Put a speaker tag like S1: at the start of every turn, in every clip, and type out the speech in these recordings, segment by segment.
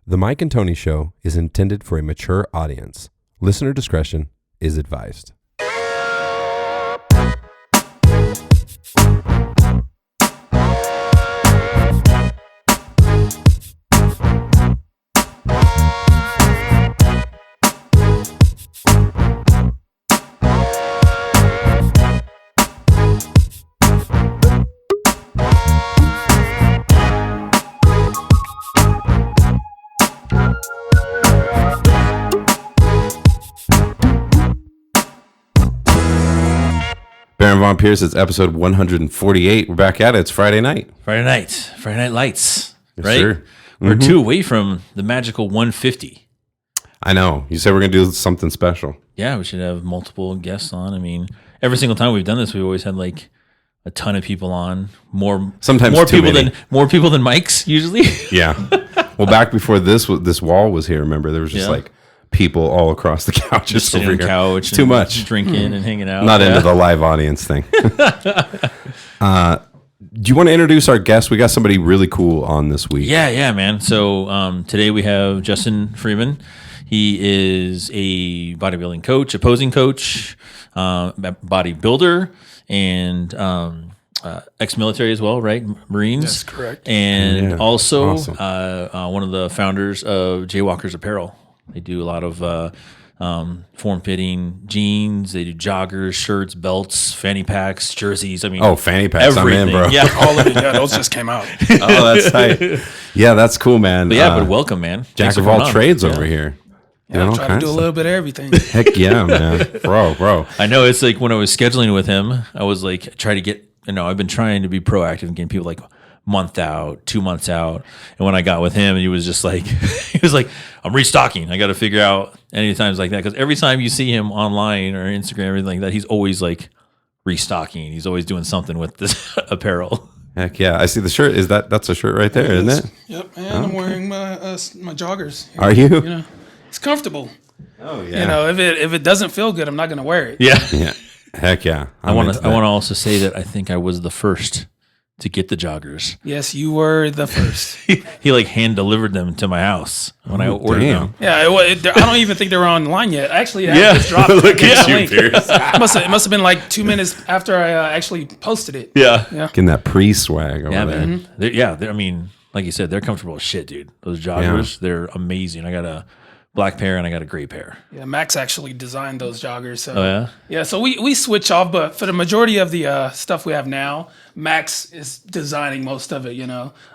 S1: The Mike and Tony Show is intended for a mature audience. Listener discretion is advised. Baron Von Pierce, it's episode 148. We're back at it. It's Friday night.
S2: Friday night lights,
S1: Yes,
S2: right?
S1: sir.
S2: We're two away from the magical 150.
S1: I know. You said we're going to do something special.
S2: Yeah, we should have multiple guests on. I mean, every single time we've done this, we've always had like a ton of people on.
S1: Sometimes
S2: more
S1: too
S2: people
S1: many.
S2: more people than Mike's usually.
S1: Yeah. Well, back before this wall was here, remember, there was just like people all across the couches
S2: Just sitting
S1: over
S2: on the
S1: here.
S2: couch,
S1: It's too much.
S2: drinking and hanging out.
S1: Not into the live audience thing. Do you want to introduce our guest? We got somebody really cool on this week.
S2: Yeah, man. So today we have Justin Freeman. He is a bodybuilding coach, opposing coach, bodybuilder, and ex-military as well, right? Marines.
S3: That's correct.
S2: And also
S1: Awesome.
S2: one of the founders of J-Walkers Apparel. They do a lot of form-fitting jeans. They do joggers, shirts, belts, fanny packs, jerseys. I mean,
S1: Fanny packs.
S2: everything.
S1: I'm in, bro.
S2: Yeah,
S3: All of it. Yeah, those just came out.
S1: Oh, that's tight. Yeah, that's cool, man.
S2: but welcome, man.
S1: Jack
S2: Thanks
S1: of
S2: for
S1: all
S2: coming on.
S1: trades
S2: Yeah.
S1: over here.
S3: Yeah, I'm trying to do a little bit of everything.
S1: Heck yeah, man. Bro.
S2: I know it's like when I was scheduling with him, I was like, try to get, I've been trying to be proactive and getting people like month out, 2 months out. And when I got with him, he was just like, I'm restocking. I got to figure out any times like that. Because every time you see him online or Instagram, everything like that, he's always like restocking. He's always doing something with this apparel.
S1: Heck yeah. I see the shirt. That's a shirt right there, isn't it?
S3: Yep, and I'm wearing my joggers.
S1: Are you?
S3: You know, it's comfortable.
S1: Oh, yeah.
S3: You know, if it doesn't feel good, I'm not gonna wear it.
S2: Yeah.
S1: Yeah. Heck yeah.
S2: I want to also say that I think I was the first to get the joggers.
S3: Yes, you were the first.
S2: He like hand delivered them to my house when I ordered
S1: damn.
S2: them.
S3: Yeah, I don't even think they were online yet. Actually, I just dropped.
S1: Look
S3: I
S1: at
S3: gave
S1: you,
S3: the link.
S1: Pierce.
S3: It must have been like 2 minutes after I actually posted it.
S2: Yeah.
S1: Getting that pre-swag over
S2: Yeah,
S1: there.
S2: man. They're, I mean, like you said, they're comfortable as shit, dude. Those joggers, they're amazing. I got a black pair and I got a gray pair.
S3: Yeah, Max actually designed those joggers. So.
S2: Oh, yeah?
S3: Yeah, so we switch off, but for the majority of the stuff we have now, Max is designing most of it.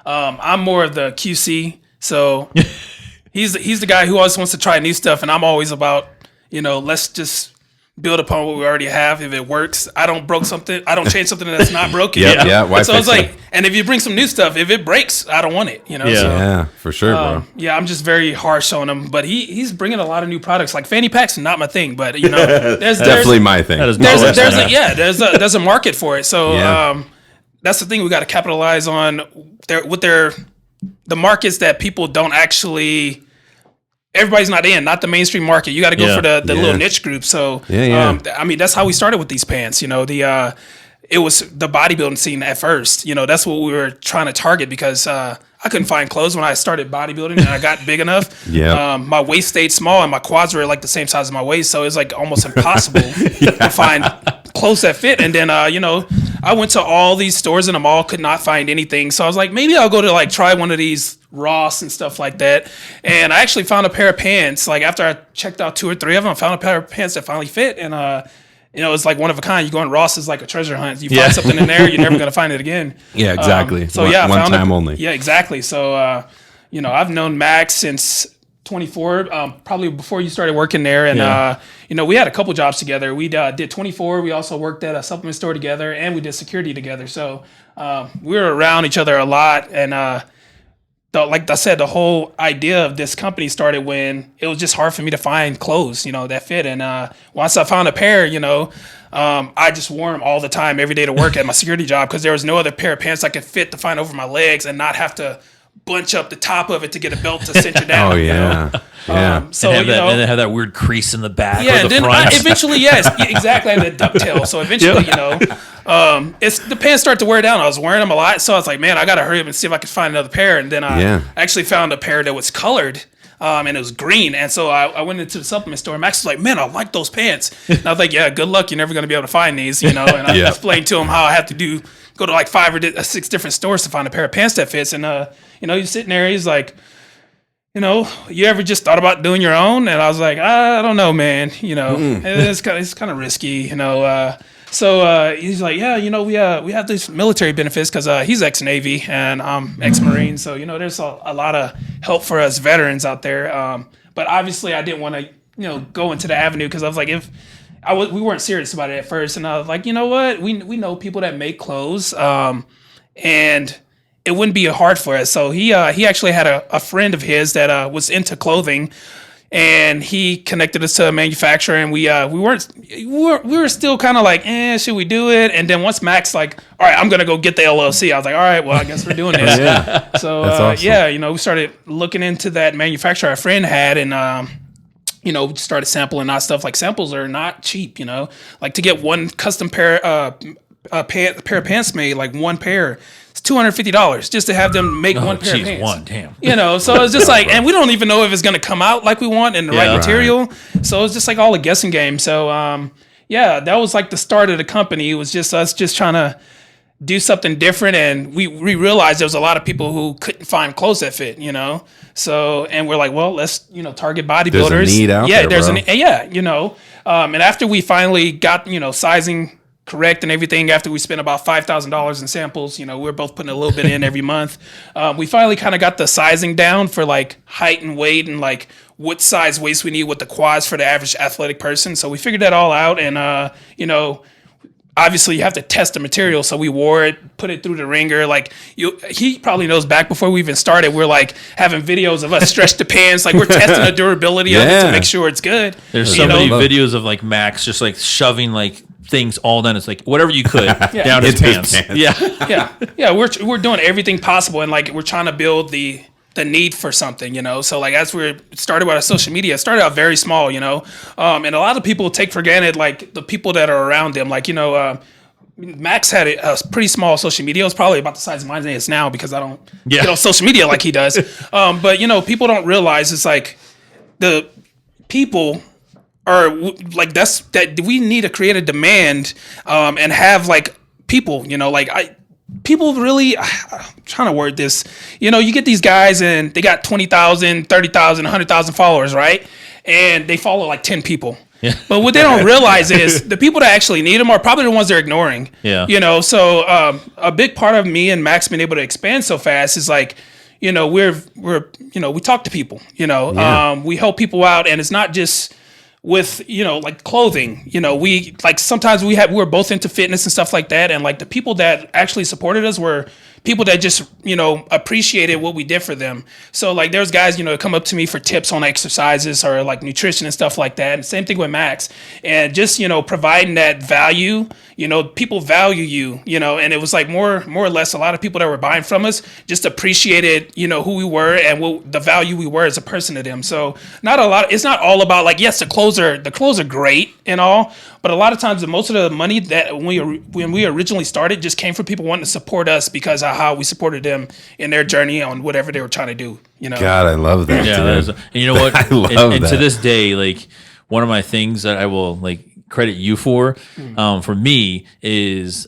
S3: I'm more of the QC, so he's the guy who always wants to try new stuff, and I'm always about let's just build upon what we already have. If it works, I don't change something that's not broken.
S1: Why
S3: So it's
S1: fix
S3: like, and if you bring some new stuff, if it breaks, I don't want it.
S2: Yeah.
S3: So,
S1: Yeah, for sure, bro.
S3: yeah, I'm just very harsh on him, but he's bringing a lot of new products. Like fanny packs, not my thing, but there's
S1: Definitely my thing.
S2: That is
S3: there's a market for it. So
S1: Yeah.
S3: that's the thing we got to capitalize on. The markets that people don't actually. Everybody's not the mainstream market. You got to go for the little niche group. So I mean, that's how we started with these pants. It was the bodybuilding scene at first. That's what we were trying to target because I couldn't find clothes when I started bodybuilding and I got big enough.
S1: Yeah.
S3: My waist stayed small and my quads were like the same size as my waist, so it was like almost impossible to find clothes that fit. And then I went to all these stores in the mall, could not find anything. So I was like, maybe I'll go to like try one of these Ross and stuff like that. And I actually found a pair of pants. Like after I checked out 2 or 3 of them, I found a pair of pants that finally fit. And it's like one of a kind. You go in Ross is like a treasure hunt. You find something in there, you're never gonna find it again.
S1: Yeah, exactly.
S3: So
S1: one
S3: found
S1: time only.
S3: Yeah, exactly. So I've known Max since 24, probably before you started working there. And we had a couple jobs together. We did 24. We also worked at a supplement store together, and we did security together. So we were around each other a lot. And like I said, the whole idea of this company started when it was just hard for me to find clothes, that fit. And once I found a pair, I just wore them all the time, every day to work at my security job because there was no other pair of pants I could fit to find over my legs and not have to bunch up the top of it to get a belt to cinch it down.
S1: Oh, yeah. Yeah.
S3: So
S2: and they have that weird crease in the back.
S3: yeah,
S2: or
S3: and
S2: the
S3: then
S2: front.
S3: eventually, yes, exactly, I had a ducktail. So eventually, it's the pants start to wear down. I was wearing them a lot, so I was like, man, I gotta hurry up and see if I could find another pair. And then I actually found a pair that was colored. And it was green, and so I went into the supplement store. Max was like, "Man, I like those pants." And I was like, "Yeah, good luck. You're never gonna be able to find these, And I explained to him how I have to go to like 5 or 6 different stores to find a pair of pants that fits. And he's sitting there. He's like, you ever just thought about doing your own? And I was like, I don't know, man. It's kind of risky, So he's like, yeah, we have these military benefits because he's ex-Navy and I'm ex-Marine. So, there's a lot of help for us veterans out there. But obviously I didn't want to, go into the avenue because I was like, we weren't serious about it at first. And I was like, you know what? We know people that make clothes and it wouldn't be hard for us. So he actually had a friend of his that was into clothing. And he connected us to a manufacturer, and we were still kind of like, should we do it? And then once Max like, all right, I'm gonna go get the LLC. I was like, all right, well, I guess we're doing this. So awesome. We started looking into that manufacturer our friend had, and we started sampling our stuff. Like samples are not cheap, like to get one custom pair of pants made, like one pair. $250 just to have them make one pair of pants.
S2: One, damn.
S3: So it's just like, and we don't even know if it's going to come out like we want in the right material. So it's just like all a guessing game. So, that was like the start of the company. It was just us just trying to do something different. And we realized there was a lot of people who couldn't find clothes that fit, So, and we're like, well, let's, target bodybuilders.
S1: There's a need out there,
S3: and after we finally got, sizing correct and everything, after we spent about $5,000 in samples, we're both putting a little bit in every month. We finally kind of got the sizing down for like height and weight and like what size waist we need with the quads for the average athletic person. So we figured that all out, and obviously you have to test the material. So we wore it, put it through the ringer. Like he probably knows back before we even started, we're like having videos of us stretch the pants. Like we're testing the durability of it to make sure it's good.
S2: There's so many videos of like Max just like shoving like things all down. It's like whatever you could down his pants.
S3: Yeah. We're doing everything possible, and like we're trying to build the need for something, So like as we started with our social media, it started out very small, and a lot of people take for granted like the people that are around them. Like Max had a pretty small social media. It was probably about the size of mine is now because I don't get on social media like he does. But people don't realize it's like the people are like that we need to create a demand and have like people, people really, I'm trying to word this, you get these guys and they got 20,000, 30,000, 100,000 followers, right? And they follow like 10 people. Yeah. But what they don't realize is the people that actually need them are probably the ones they're ignoring.
S2: Yeah.
S3: So a big part of me and Max being able to expand so fast is like, we talk to people, we help people out, and it's not just with like clothing, we like sometimes we're both into fitness and stuff like that, and like the people that actually supported us were people that just appreciated what we did for them. So like there's guys come up to me for tips on exercises or like nutrition and stuff like that, and same thing with Max, and just providing that value. People value you, and it was like more or less a lot of people that were buying from us just appreciated who we were and the value we were as a person to them. So it's not all about like, yes, the clothes are great and all, but a lot of times most of the money that when we originally started just came from people wanting to support us because of how we supported them in their journey on whatever they were trying to do.
S1: God, I love that.
S2: Yeah, and you know what? I love that. And to this day, like one of my things that I will like credit you for me is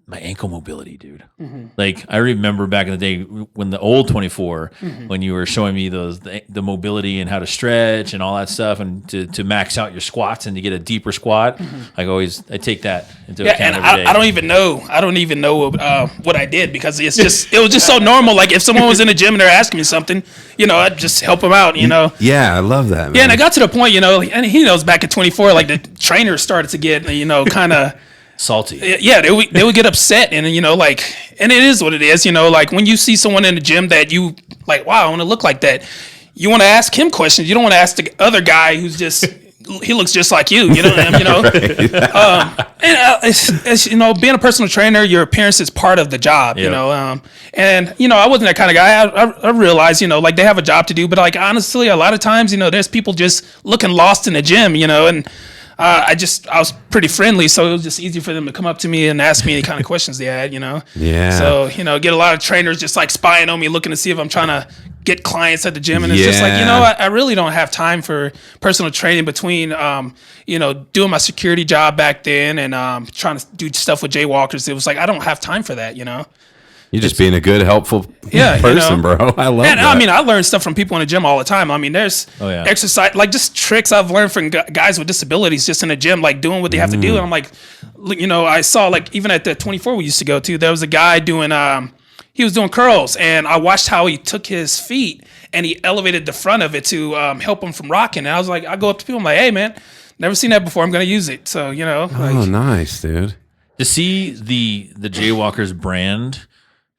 S2: my ankle mobility, dude. Mm-hmm. Like I remember back in the day when the old 24, when you were showing me the mobility and how to stretch and all that stuff, and to max out your squats and to get a deeper squat. I take that into account
S3: and
S2: every day.
S3: I don't even know what I did because it was just so normal. Like if someone was in the gym and they're asking me something, I'd just help them out.
S1: Yeah, I love that, man.
S3: Yeah, and I got to the point, and he knows back at 24, like the trainers started to get kind of
S2: salty.
S3: Yeah, they would get upset, and and it is what it is. Like when you see someone in the gym that you like, wow, I want to look like that. You want to ask him questions. You don't want to ask the other guy who's just he looks just like you, you know, him, you know. It's, you know, being a personal trainer, your appearance is part of the job, you know. And you know, I wasn't that kind of guy. I realized, you know, like they have a job to do, but like honestly, a lot of times, you know, there's people just looking lost in the gym, you know, and I was pretty friendly, so it was just easy for them to come up to me and ask me any kind of questions they had, you know.
S1: Yeah.
S3: So, you know, get a lot of trainers just like spying on me, looking to see if I'm trying to get clients at the gym. And it's just like, you know, I really don't have time for personal training between, you know, doing my security job back then and trying to do stuff with J-Walkers. It was like, I don't have time for that, you know.
S1: You're just being a good, helpful person,
S3: you know?
S1: bro. I love that.
S3: I mean, I learn stuff from people in the gym all the time. I mean, there's exercise, like just tricks I've learned from guys with disabilities just in the gym, like doing what they have to do. And I'm like, you know, I saw like even at the 24 we used to go to, there was a guy doing, he was doing curls, and I watched how he took his feet and he elevated the front of it to help him from rocking. And I was like, I go up to people, I'm like, hey man, never seen that before. I'm going to use it. So, you know. Like,
S1: nice, dude.
S2: To see the J-Walkers brand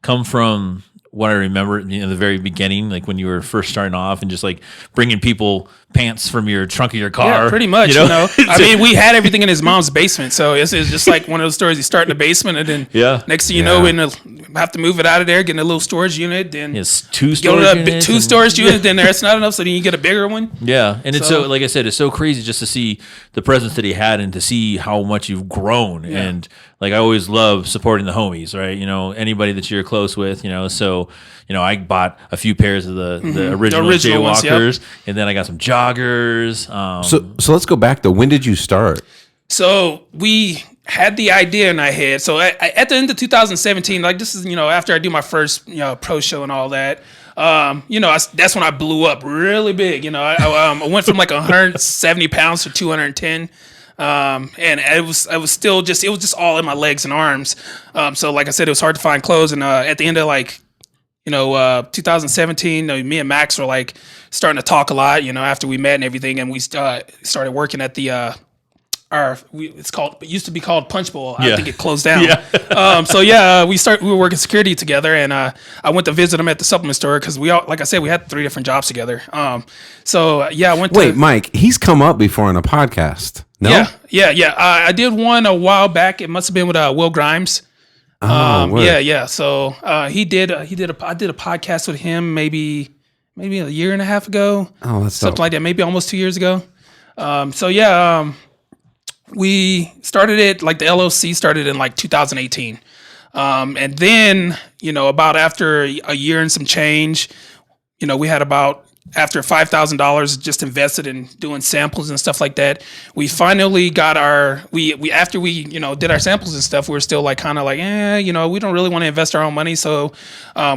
S2: come from what I remember in the very beginning, like when you were first starting off and just like bringing people pants from your trunk of your car.
S3: Yeah, pretty much, you know? I mean, we had everything in his mom's basement. So it's just like one of those stories. You start in the basement and then next thing you know, have to move it out of there, get in a little storage unit. Then
S2: two storage
S3: units. Then that's not enough. So then you get a bigger one.
S2: Yeah. And it's so, like I said, it's so crazy just to see the presence that he had and to see how much you've grown. Yeah. And like, I always love supporting the homies, right? You know, anybody that you're close with, you know, so, you know, I bought a few pairs of the original J-Walkers, and then I got some joggers.
S1: So let's go back though. When did you start?
S3: So we had the idea in our head. So at the end of 2017, like this is, you know, after I do my first, you know, pro show and all that, you know, that's when I blew up really big. You know, I went from like 170 pounds to 210. And it was still just, it was just all in my legs and arms. So like I said, it was hard to find clothes. And, at the end of like, you know, 2017, me and Max were like starting to talk a lot, you know, after we met and everything. And we started working at the, it used to be called Punch Bowl. I think it closed down. We were working security together, and I went to visit him at the supplement store because like I said, we had 3 different jobs together. I went.
S1: Wait, Mike, he's come up before on a podcast. No?
S3: Yeah. I did one a while back. It must have been with Will Grimes. So I did a podcast with him maybe a year and a half ago.
S1: Oh, that's
S3: something like that. Maybe almost 2 years ago. We started it, like the LLC started in like 2018. And then, you know, about after a year and some change, you know, we had about after $5,000 just invested in doing samples and stuff like that. We finally got after we, you know, did our samples and stuff, we were still like kind of like, you know, we don't really want to invest our own money. So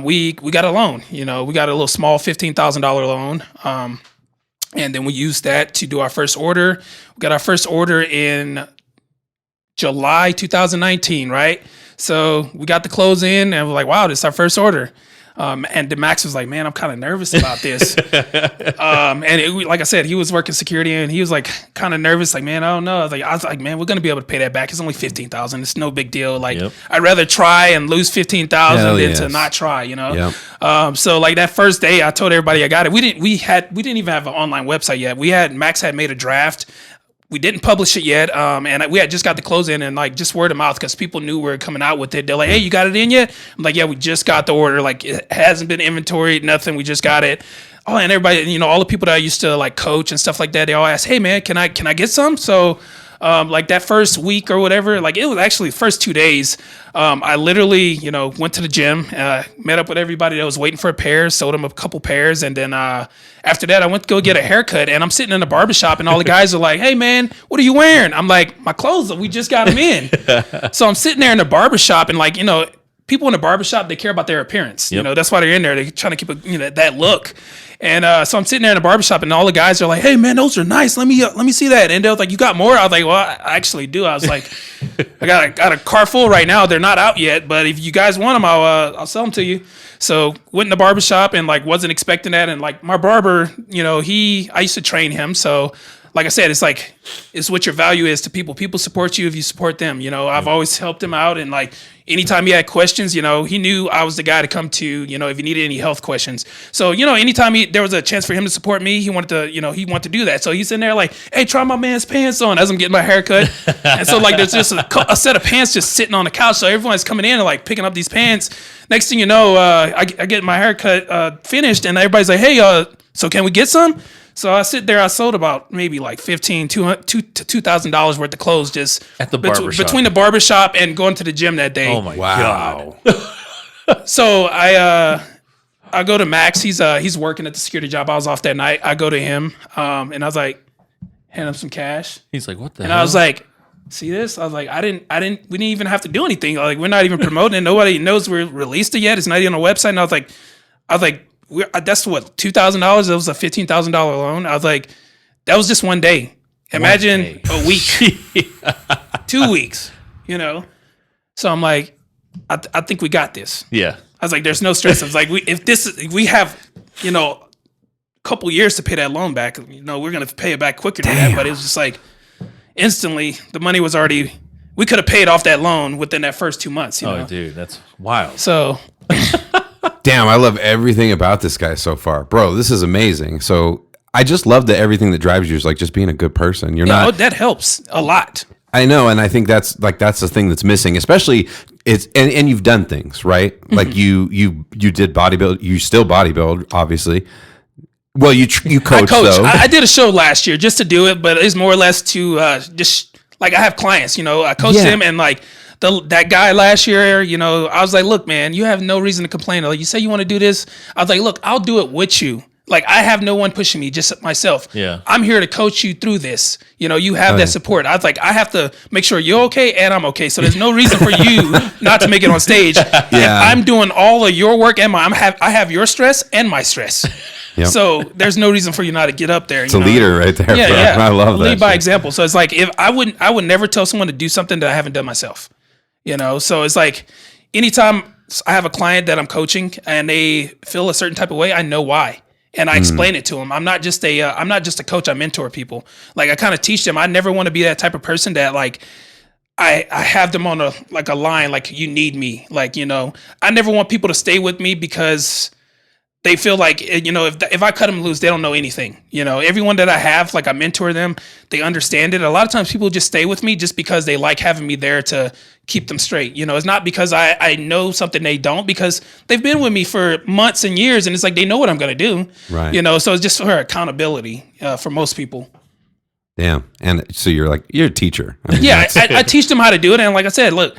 S3: we got a loan, you know, we got a little small $15,000 loan. And then we used that to do our first order. We got our first order in July 2019, right? So we got the clothes in and we're like, wow, this is our first order. And then Max was like, man, I'm kind of nervous about this. Like I said, he was working security and he was like kind of nervous, like, man, I don't know. I was like, man, we're going to be able to pay that back. It's only $15,000. It's no big deal. Like, I'd rather try and lose $15,000 than to not try, you know? Yep. So like that first day I told everybody I got it. We didn't even have an online website yet. Max had made a draft. We didn't publish it yet, and we had just got the clothes in and like just word of mouth because people knew we were coming out with it. They're like, hey, you got it in yet? I'm like, yeah, we just got the order. Like it hasn't been inventoried, nothing. We just got it. Oh, and everybody, you know, all the people that I used to like coach and stuff like that, they all ask, hey man, can I get some? So like that first week or whatever, like it was actually the first 2 days. I literally, you know, went to the gym, met up with everybody that was waiting for a pair, sold them a couple pairs. And then after that, I went to go get a haircut and I'm sitting in the barbershop and all the guys are like, hey man, what are you wearing? I'm like, my clothes, we just got them in. So I'm sitting there in the barbershop and like, you know, people in the barbershop, they care about their appearance. Yep. You know, that's why they're in there. They're trying to keep that look. And so I'm sitting there in the barbershop and all the guys are like, hey man, those are nice. Let me see that. And they was like, you got more? I was like, well, I actually do. I was like, I got a car full right now. They're not out yet, but if you guys want them, I'll sell them to you. So went in the barbershop and like wasn't expecting that. And like my barber, you know, I used to train him. So like I said, it's what your value is to people. People support you if you support them. I've always helped him out, and like anytime he had questions, he knew I was the guy to come to. If he needed any health questions. So anytime there was a chance for him to support me, he wanted to do that. So he's in there like, hey, try my man's pants on as I'm getting my hair cut. And so like there's just a set of pants just sitting on the couch. So everyone's coming in and like picking up these pants. Next thing you know, I get my haircut finished, and everybody's like, hey, so can we get some? So I sit there. I sold about maybe like $2,000 to $2,000 worth of clothes just
S2: at the barbershop.
S3: Between the barbershop and going to the gym that day.
S2: Oh my God!
S3: So I go to Max. He's working at the security job. I was off that night. I go to him, and I was like, hand him some cash.
S2: He's like, what the?
S3: And
S2: hell?
S3: I was like, see this? I was like, we didn't even have to do anything. Like we're not even promoting it. Nobody knows we released it yet. It's not even on the website. And I was like. That's what $2,000. It was a $15,000 loan. I was like, that was just one day. Imagine a week, 2 weeks. So I'm like, I think we got this.
S2: Yeah.
S3: I was like, there's no stress. I was like, we have a couple years to pay that loan back. We're gonna pay it back quicker than that. But it was just like instantly the money was already. We could have paid off that loan within that first 2 months.
S2: Oh, dude, that's wild.
S3: So.
S1: Damn, I love everything about this guy so far. Bro, this is amazing. So I just love that everything that drives you is like just being a good person. You're not.
S3: That helps a lot.
S1: I know, and I think that's the thing that's missing, especially and you've done things, right? Mm-hmm. Like you did bodybuild, you still bodybuild, obviously. Well, you coach though.
S3: I did a show last year just to do it, but it's more or less to just like I have clients, I coach them, and like that guy last year, I was like, look, man, you have no reason to complain. Like you say you want to do this. I was like, look, I'll do it with you. Like I have no one pushing me, just myself.
S2: Yeah.
S3: I'm here to coach you through this. You have that support. I was like, I have to make sure you're okay and I'm okay. So there's no reason for you not to make it on stage. Yeah. If I'm doing all of your work and I have your stress and my stress. Yep. So there's no reason for you not to get up there.
S1: It's a leader right there.
S3: Yeah, yeah.
S1: I love that.
S3: Lead by example. So it's like if I would never tell someone to do something that I haven't done myself. So it's like anytime I have a client that I'm coaching and they feel a certain type of way, I know why. And I explain it to them. I'm not just a coach. I mentor people. Like I kind of teach them. I never want to be that type of person that like I have them on a line, like you need me. Like, I never want people to stay with me because they feel like, if I cut them loose, they don't know anything. Everyone that I have, like I mentor them, they understand it. A lot of times people just stay with me just because they like having me there to keep them straight. It's not because I know something they don't, because they've been with me for months and years, and it's like they know what I'm going to do.
S1: Right.
S3: So it's just for accountability for most people.
S1: Damn. And so you're a teacher. I mean,
S3: yeah, I teach them how to do it. And like I said, look,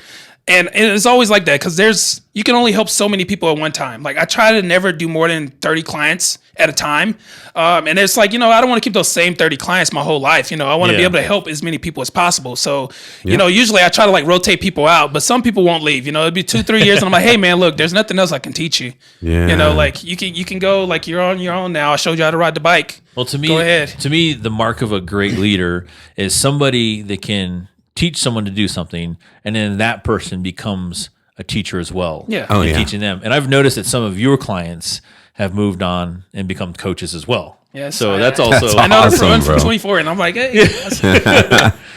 S3: and it's always like that because you can only help so many people at one time. Like I try to never do more than 30 clients at a time. And it's like, I don't want to keep those same 30 clients my whole life. I want to be able to help as many people as possible. So, usually I try to like rotate people out, but some people won't leave. It'd be 2-3 years and I'm like, hey man, look, there's nothing else I can teach you.
S1: Yeah.
S3: Like you can go, like you're on your own now. I showed you how to ride the bike.
S2: Well, to
S3: go ahead.
S2: me, the mark of a great leader is somebody that can teach someone to do something, and then that person becomes a teacher as well.
S3: Yeah.
S1: Oh, yeah.
S2: Teaching them. And I've noticed that some of your clients have moved on and become coaches as well.
S3: Yes.
S2: So that's also
S3: I know
S1: awesome,
S3: from 24, and I'm like, hey.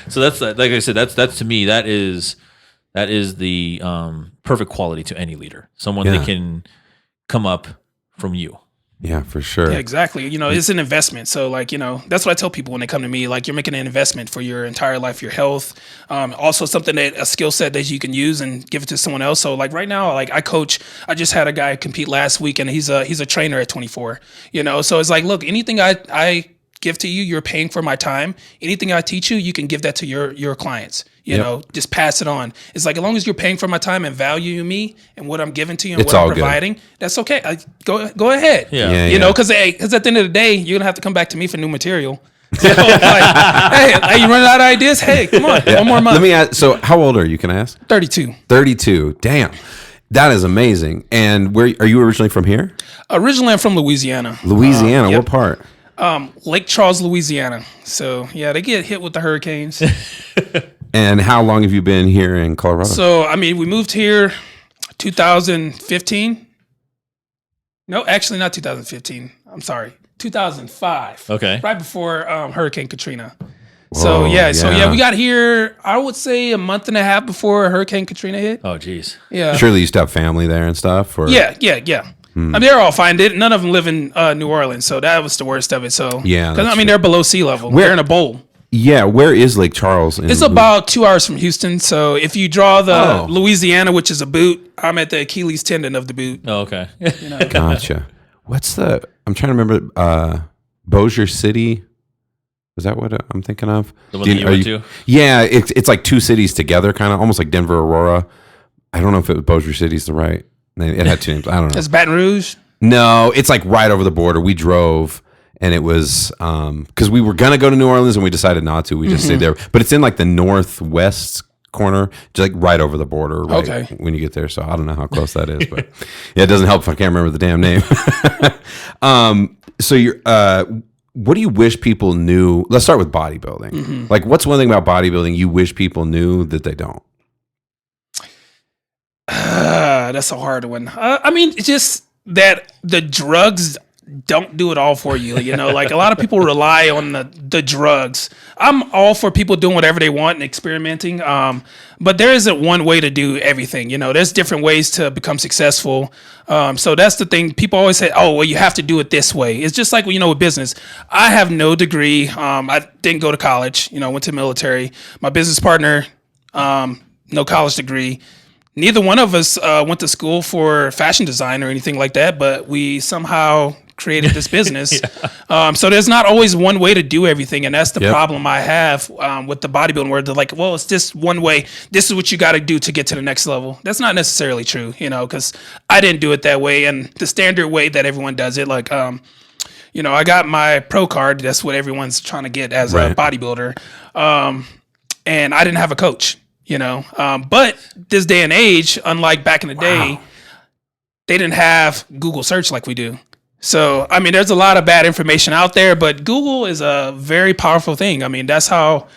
S2: So that's like I said, that's to me that is the perfect quality to any leader. Someone that can come up from you.
S1: Yeah, for sure.
S3: Yeah, exactly. It's an investment. So like, that's what I tell people when they come to me, like you're making an investment for your entire life, your health, also something a skill set that you can use and give it to someone else. So like right now, like I coach, I just had a guy compete last week and he's a trainer at 24, so it's like, look, anything I give to you, you're paying for my time. Anything I teach you, you can give that to your clients. Just pass it on. It's like as long as you're paying for my time and value me and what I'm giving to you and
S1: it's
S3: what I'm
S1: all
S3: providing, that's okay. Go ahead.
S2: Yeah.
S3: Because at the end of the day, you're gonna have to come back to me for new material. Like, hey, you running out of ideas? Hey, come on, one more month.
S1: Let me ask. So, how old are you? Can I ask?
S3: 32.
S1: 32. Damn, that is amazing. And where are you originally from? Here?
S3: Originally, I'm from Louisiana.
S1: Louisiana.
S3: Yep.
S1: What part?
S3: Lake Charles, Louisiana. So yeah, they get hit with the hurricanes.
S1: And how long have you been here in Colorado?
S3: So, we moved here 2015. No, actually not 2015. I'm sorry. 2005.
S2: Okay.
S3: Right before Hurricane Katrina. So we got here, I would say a month and a half before Hurricane Katrina hit.
S2: Oh, geez.
S3: Yeah.
S1: Surely you used to have family there and stuff? Or?
S3: Yeah. I mean, they're all fine. None of them live in New Orleans, so that was the worst of it. So because I mean, they're below sea level. They're in a bowl.
S1: Yeah, where is Lake Charles?
S3: It's about 2 hours from Houston. So if you draw the Louisiana, which is a boot, I'm at the Achilles tendon of the boot.
S2: Oh, okay.
S1: Gotcha. What's I'm trying to remember. Bossier City. Is that what I'm thinking of?
S2: The one that you went to?
S1: Yeah, it's like two cities together, kind of almost like Denver, Aurora. I don't know if Bossier City's the right. It had two names. I don't know.
S3: It's Baton Rouge?
S1: No, it's like right over the border. We drove, and it was because we were gonna go to New Orleans, and we decided not to. We just stayed there. But it's in like the northwest corner, just like right over the border. Right when you get there. So I don't know how close that is, but yeah, it doesn't help if I can't remember the damn name. So you're. What do you wish people knew? Let's start with bodybuilding. Like, what's one thing about bodybuilding you wish people knew that they don't?
S3: That's a hard one. I mean, it's just that the drugs don't do it all for you. You know, like a lot of people rely on the drugs. I'm all for people doing whatever they want and experimenting. But there isn't one way to do everything. You know, there's different ways to become successful. So that's the thing. People always say, oh, well, you have to do it this way. It's just like, with business. I have no degree. I didn't go to college, went to the military. My business partner, no college degree. Neither one of us went to school for fashion design or anything like that, but we somehow created this business. So there's not always one way to do everything. And that's the problem I have with the bodybuilding, where they're like, well, it's just one way. This is what you got to do to get to the next level. That's not necessarily true, because I didn't do it that way. And the standard way that everyone does it, like, I got my pro card. That's what everyone's trying to get as a bodybuilder. And I didn't have a coach. But this day and age, unlike back in the day, they didn't have Google search like we do. So, I mean, there's a lot of bad information out there, but Google is a very powerful thing. I mean, that's how,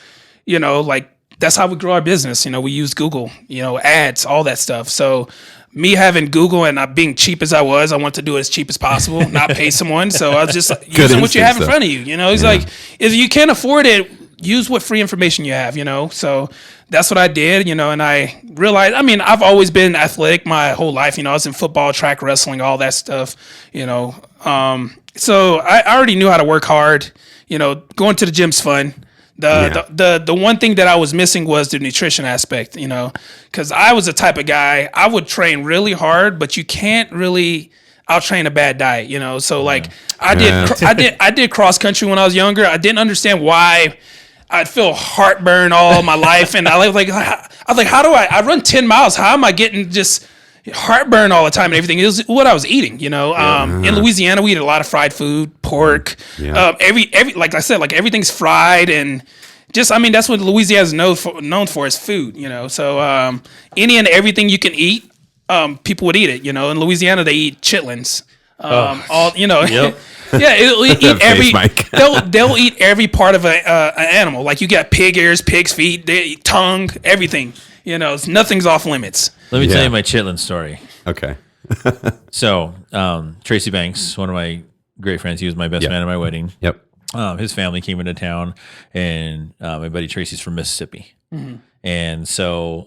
S3: that's how we grow our business. We use Google, ads, all that stuff. So me having Google and not being cheap as I was, I want to do it as cheap as possible, not pay someone. So I was just using what you have in front of you. It's like, if you can't afford it, use what free information you have, So that's what I did, and I realized, I mean, I've always been athletic my whole life. I was in football, track, wrestling, all that stuff, So I already knew how to work hard. Going to the gym's fun. The one thing that I was missing was the nutrition aspect, because I was the type of guy, I would train really hard, but you can't really outtrain a bad diet, So like I did cross country when I was younger. I didn't understand why I'd feel heartburn all my life, and I was like, how do I run 10 miles? How am I getting just heartburn all the time and everything? It was what I was eating, In Louisiana, we eat a lot of fried food, pork, every like I said, like everything's fried, and just, I mean, that's what Louisiana is known for is food, So any and everything you can eat, people would eat it, In Louisiana, they eat chitlins, Yep. Yeah, it'll eat they'll eat every part of an animal. Like you got pig ears, pig's feet, they eat tongue, everything. Nothing's off limits.
S2: Let me tell you my chitlin story.
S1: Okay.
S2: So Tracy Banks, one of my great friends, he was my best man at my wedding.
S1: Yep.
S2: His family came into town, and my buddy Tracy's from Mississippi. Mm-hmm. And so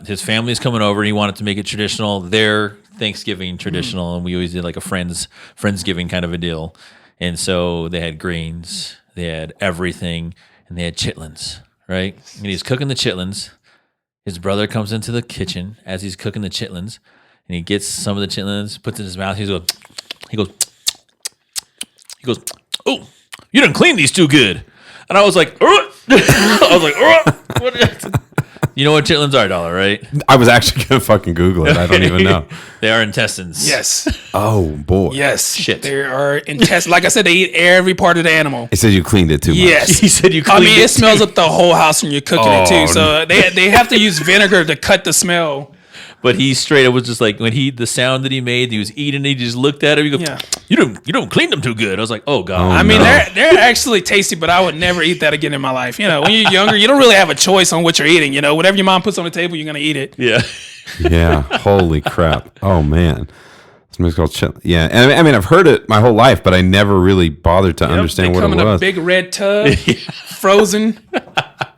S2: his family's coming over, and he wanted to make it traditional. Their Thanksgiving traditional, and we always did like a friendsgiving kind of a deal. And so they had greens, they had everything, and they had chitlins, right? And he's cooking the chitlins. His brother comes into the kitchen as he's cooking the chitlins, and he gets some of the chitlins, puts it in his mouth. He goes, "Oh, you didn't clean these too good." And I was like, what? You know what chitlins are, Dollar, right?
S1: I was actually going to fucking Google it. I don't even know.
S2: They are intestines.
S3: Yes.
S1: Oh, boy.
S3: Yes.
S2: Shit.
S3: They are intestines. Like I said, they eat every part of the animal.
S1: It says you cleaned it too much.
S3: Yes.
S2: He said you cleaned it.
S3: it smells up the whole house when you're cooking it too. So they have to use vinegar to cut the smell.
S2: But he straight up was just like, when the sound that he made, he was eating, he just looked at him, he goes, you don't clean them too good. I was like, oh God.
S3: I mean, they're actually tasty, but I would never eat that again in my life. When you're younger, you don't really have a choice on what you're eating. Whatever your mom puts on the table, you're going to eat it.
S2: Yeah.
S1: Yeah. Holy crap. Oh, man. Something's called chill. Yeah, and I mean, I've heard it my whole life, but I never really bothered to understand what it
S3: Come in a
S1: was.
S3: big red tub, frozen.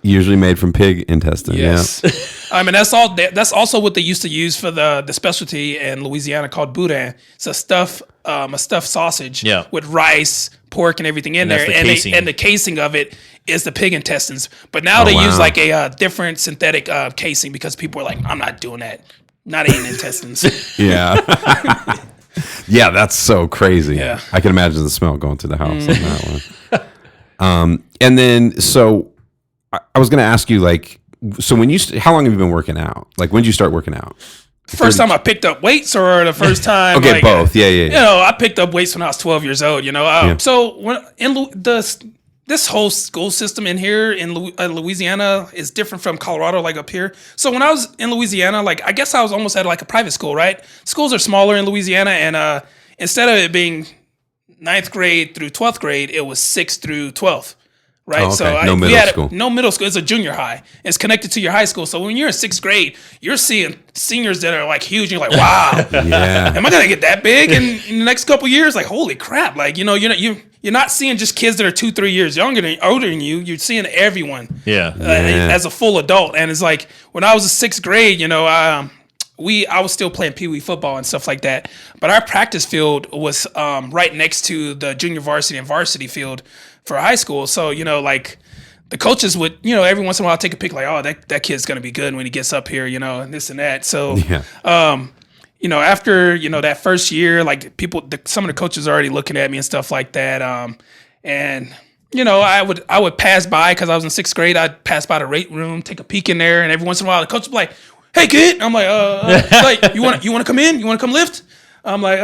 S1: Usually made from pig intestine.
S3: Yes.
S1: Yeah.
S3: I mean, that's also what they used to use for the specialty in Louisiana called boudin. It's a stuffed sausage with rice, pork, and everything in there. And the casing of it is the pig intestines. But now they use like a different synthetic casing because people are like, I'm not doing that. Not eating intestines.
S1: Yeah. Yeah, that's so crazy.
S3: Yeah.
S1: I can imagine the smell going through the house on that one. And then, so I was going to ask you, like, so when you, how long have you been working out? Like, when did you start working out?
S3: First time I picked up weights, or the first time?
S1: Okay,
S3: like,
S1: both. Yeah.
S3: You know, I picked up weights when I was 12 years old. You know, so when this whole school system in here in Louisiana is different from Colorado, like up here. So when I was in Louisiana, like I guess I was almost at like a private school, right? Schools are smaller in Louisiana, and instead of it being 9th grade through 12th grade, it was 6th through 12th. Right.
S1: Oh, okay.
S3: So
S1: no middle school.
S3: No middle school. It's a junior high. It's connected to your high school. So when you're in 6th grade, you're seeing seniors that are like huge. And you're like, wow,
S1: Yeah.
S3: am I going to get that big in the next couple of years? Like, holy crap. Like, you know, you're not seeing just kids that are 2-3 years younger than older than you. You're seeing everyone as a full adult. And it's like when I was in 6th grade, you know, I was still playing Pee Wee football and stuff like that. But our practice field was right next to the junior varsity and varsity field for high school. So, you know, like the coaches would, you know, every once in a while take a pic like, oh, that kid's going to be good when he gets up here, you know, and this and that. So, you know, after, you know, that first year, like some of the coaches are already looking at me and stuff like that. And, you know, I would pass by because I was in 6th grade. I'd pass by the weight room, take a peek in there. And every once in a while, the coach would be like, hey, kid. I'm like, like, you want to come in? You want to come lift? I'm like,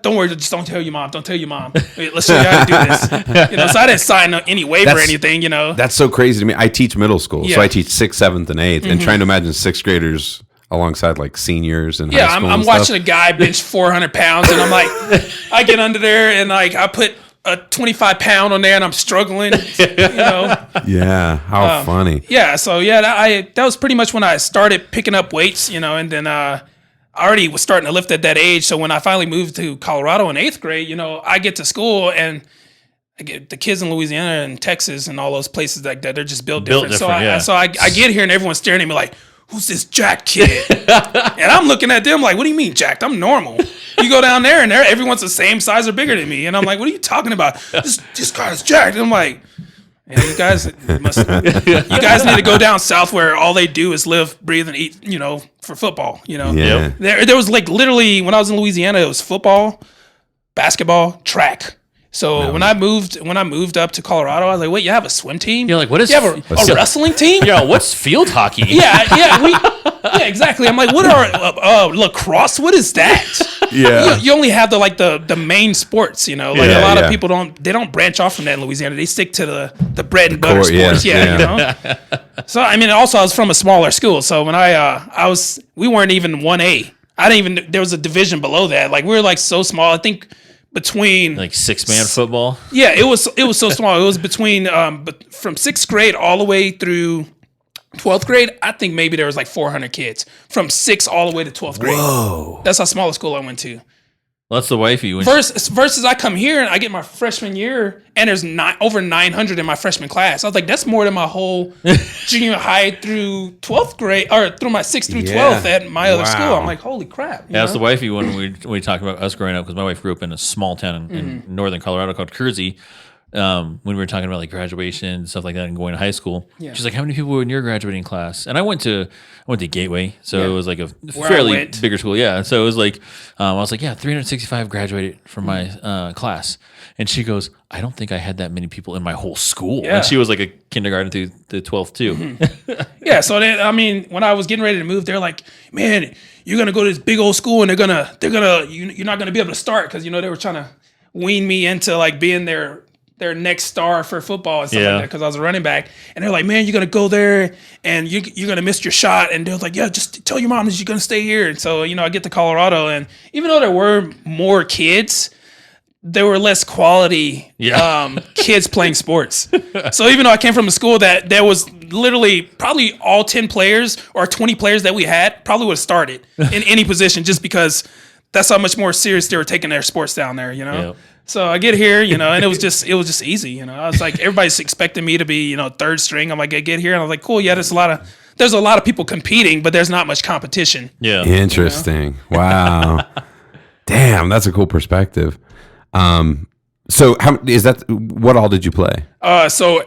S3: don't worry, just don't tell your mom. Don't tell your mom. Let's show you how to do this. You know, so I didn't sign any waiver or anything, you know.
S1: That's so crazy to me. I teach middle school, so I teach 6th, 7th, and 8th, and trying to imagine 6th graders alongside like seniors and high school.
S3: I'm watching a guy bench 400 pounds, and I'm like, I get under there and like I put a 25 pound on there, and I'm struggling, you know.
S1: Yeah, how funny.
S3: Yeah, so that was pretty much when I started picking up weights, you know, and then I already was starting to lift at that age. So when I finally moved to Colorado in 8th grade, you know, I get to school and I get the kids in Louisiana and Texas and all those places like that. They're just built different. So I get here and everyone's staring at me like, who's this jacked kid? And I'm looking at them like, what do you mean jacked? I'm normal. You go down there and everyone's the same size or bigger than me. And I'm like, what are you talking about? This guy's jacked. And I'm like, and you guys need to go down south where all they do is live, breathe, and eat, you know, for football, you know.
S1: Yeah.
S3: There was like literally when I was in Louisiana, it was football, basketball, track. So when I moved up to Colorado, I was like, wait, you have a swim team?
S2: You're like, what is
S3: you have a wrestling team?
S2: Yeah, what's field hockey?
S3: Yeah, exactly. I'm like, what are lacrosse? What is that?
S1: Yeah.
S3: You only have the main sports, you know. Like a lot of people don't branch off from that in Louisiana. They stick to the bread and butter sports. Yeah, you know. So I mean, also I was from a smaller school, so when we weren't even 1A. There was a division below that. Like we were like so small. I think between
S2: like 6-man football.
S3: Yeah, it was so small. It was between from 6th grade all the way through 12th grade. I think maybe there was like 400 kids from 6th all the way to 12th grade.
S1: Whoa,
S3: that's how small a school I went to.
S2: Well, that's the wifey.
S3: Versus I come here and I get my freshman year and there's over 900 in my freshman class. I was like, that's more than my whole junior high through 12th grade or through my 6th through 12th at my other school. I'm like, holy crap.
S2: That's the wifey when we talk about us growing up, because my wife grew up in a small town in northern Colorado called Kersey. When we were talking about like graduation and stuff like that and going to high school, she's like, how many people were in your graduating class? And I went to Gateway, so it was like a fairly bigger school. Yeah, so it was like I was like, 365 graduated from my class, and she goes, I don't think I had that many people in my whole school. Yeah. And she was like a kindergarten through the 12th too.
S3: Yeah, so I mean, when I was getting ready to move, they're like, man, you're gonna go to this big old school, and you're not gonna be able to start because you know they were trying to wean me into like being their next star for football and stuff like that because I was a running back. And they're like, man, you're going to go there and you're going to miss your shot. And they're like, yeah, just tell your mom that you're going to stay here. And so, you know, I get to Colorado, and even though there were more kids, there were less quality kids playing sports. So even though I came from a school that there was literally probably all 10 players or 20 players that we had probably would have started in any position just because that's how much more serious they were taking their sports down there,
S2: Yep.
S3: So I get here, and it was just easy, I was like, everybody's expecting me to be, third string. I'm like, I get here, and I was like, cool, yeah, there's a lot of people competing, but there's not much competition.
S2: Yeah.
S1: Interesting. Wow. Damn, that's a cool perspective. So what all did you play?
S3: So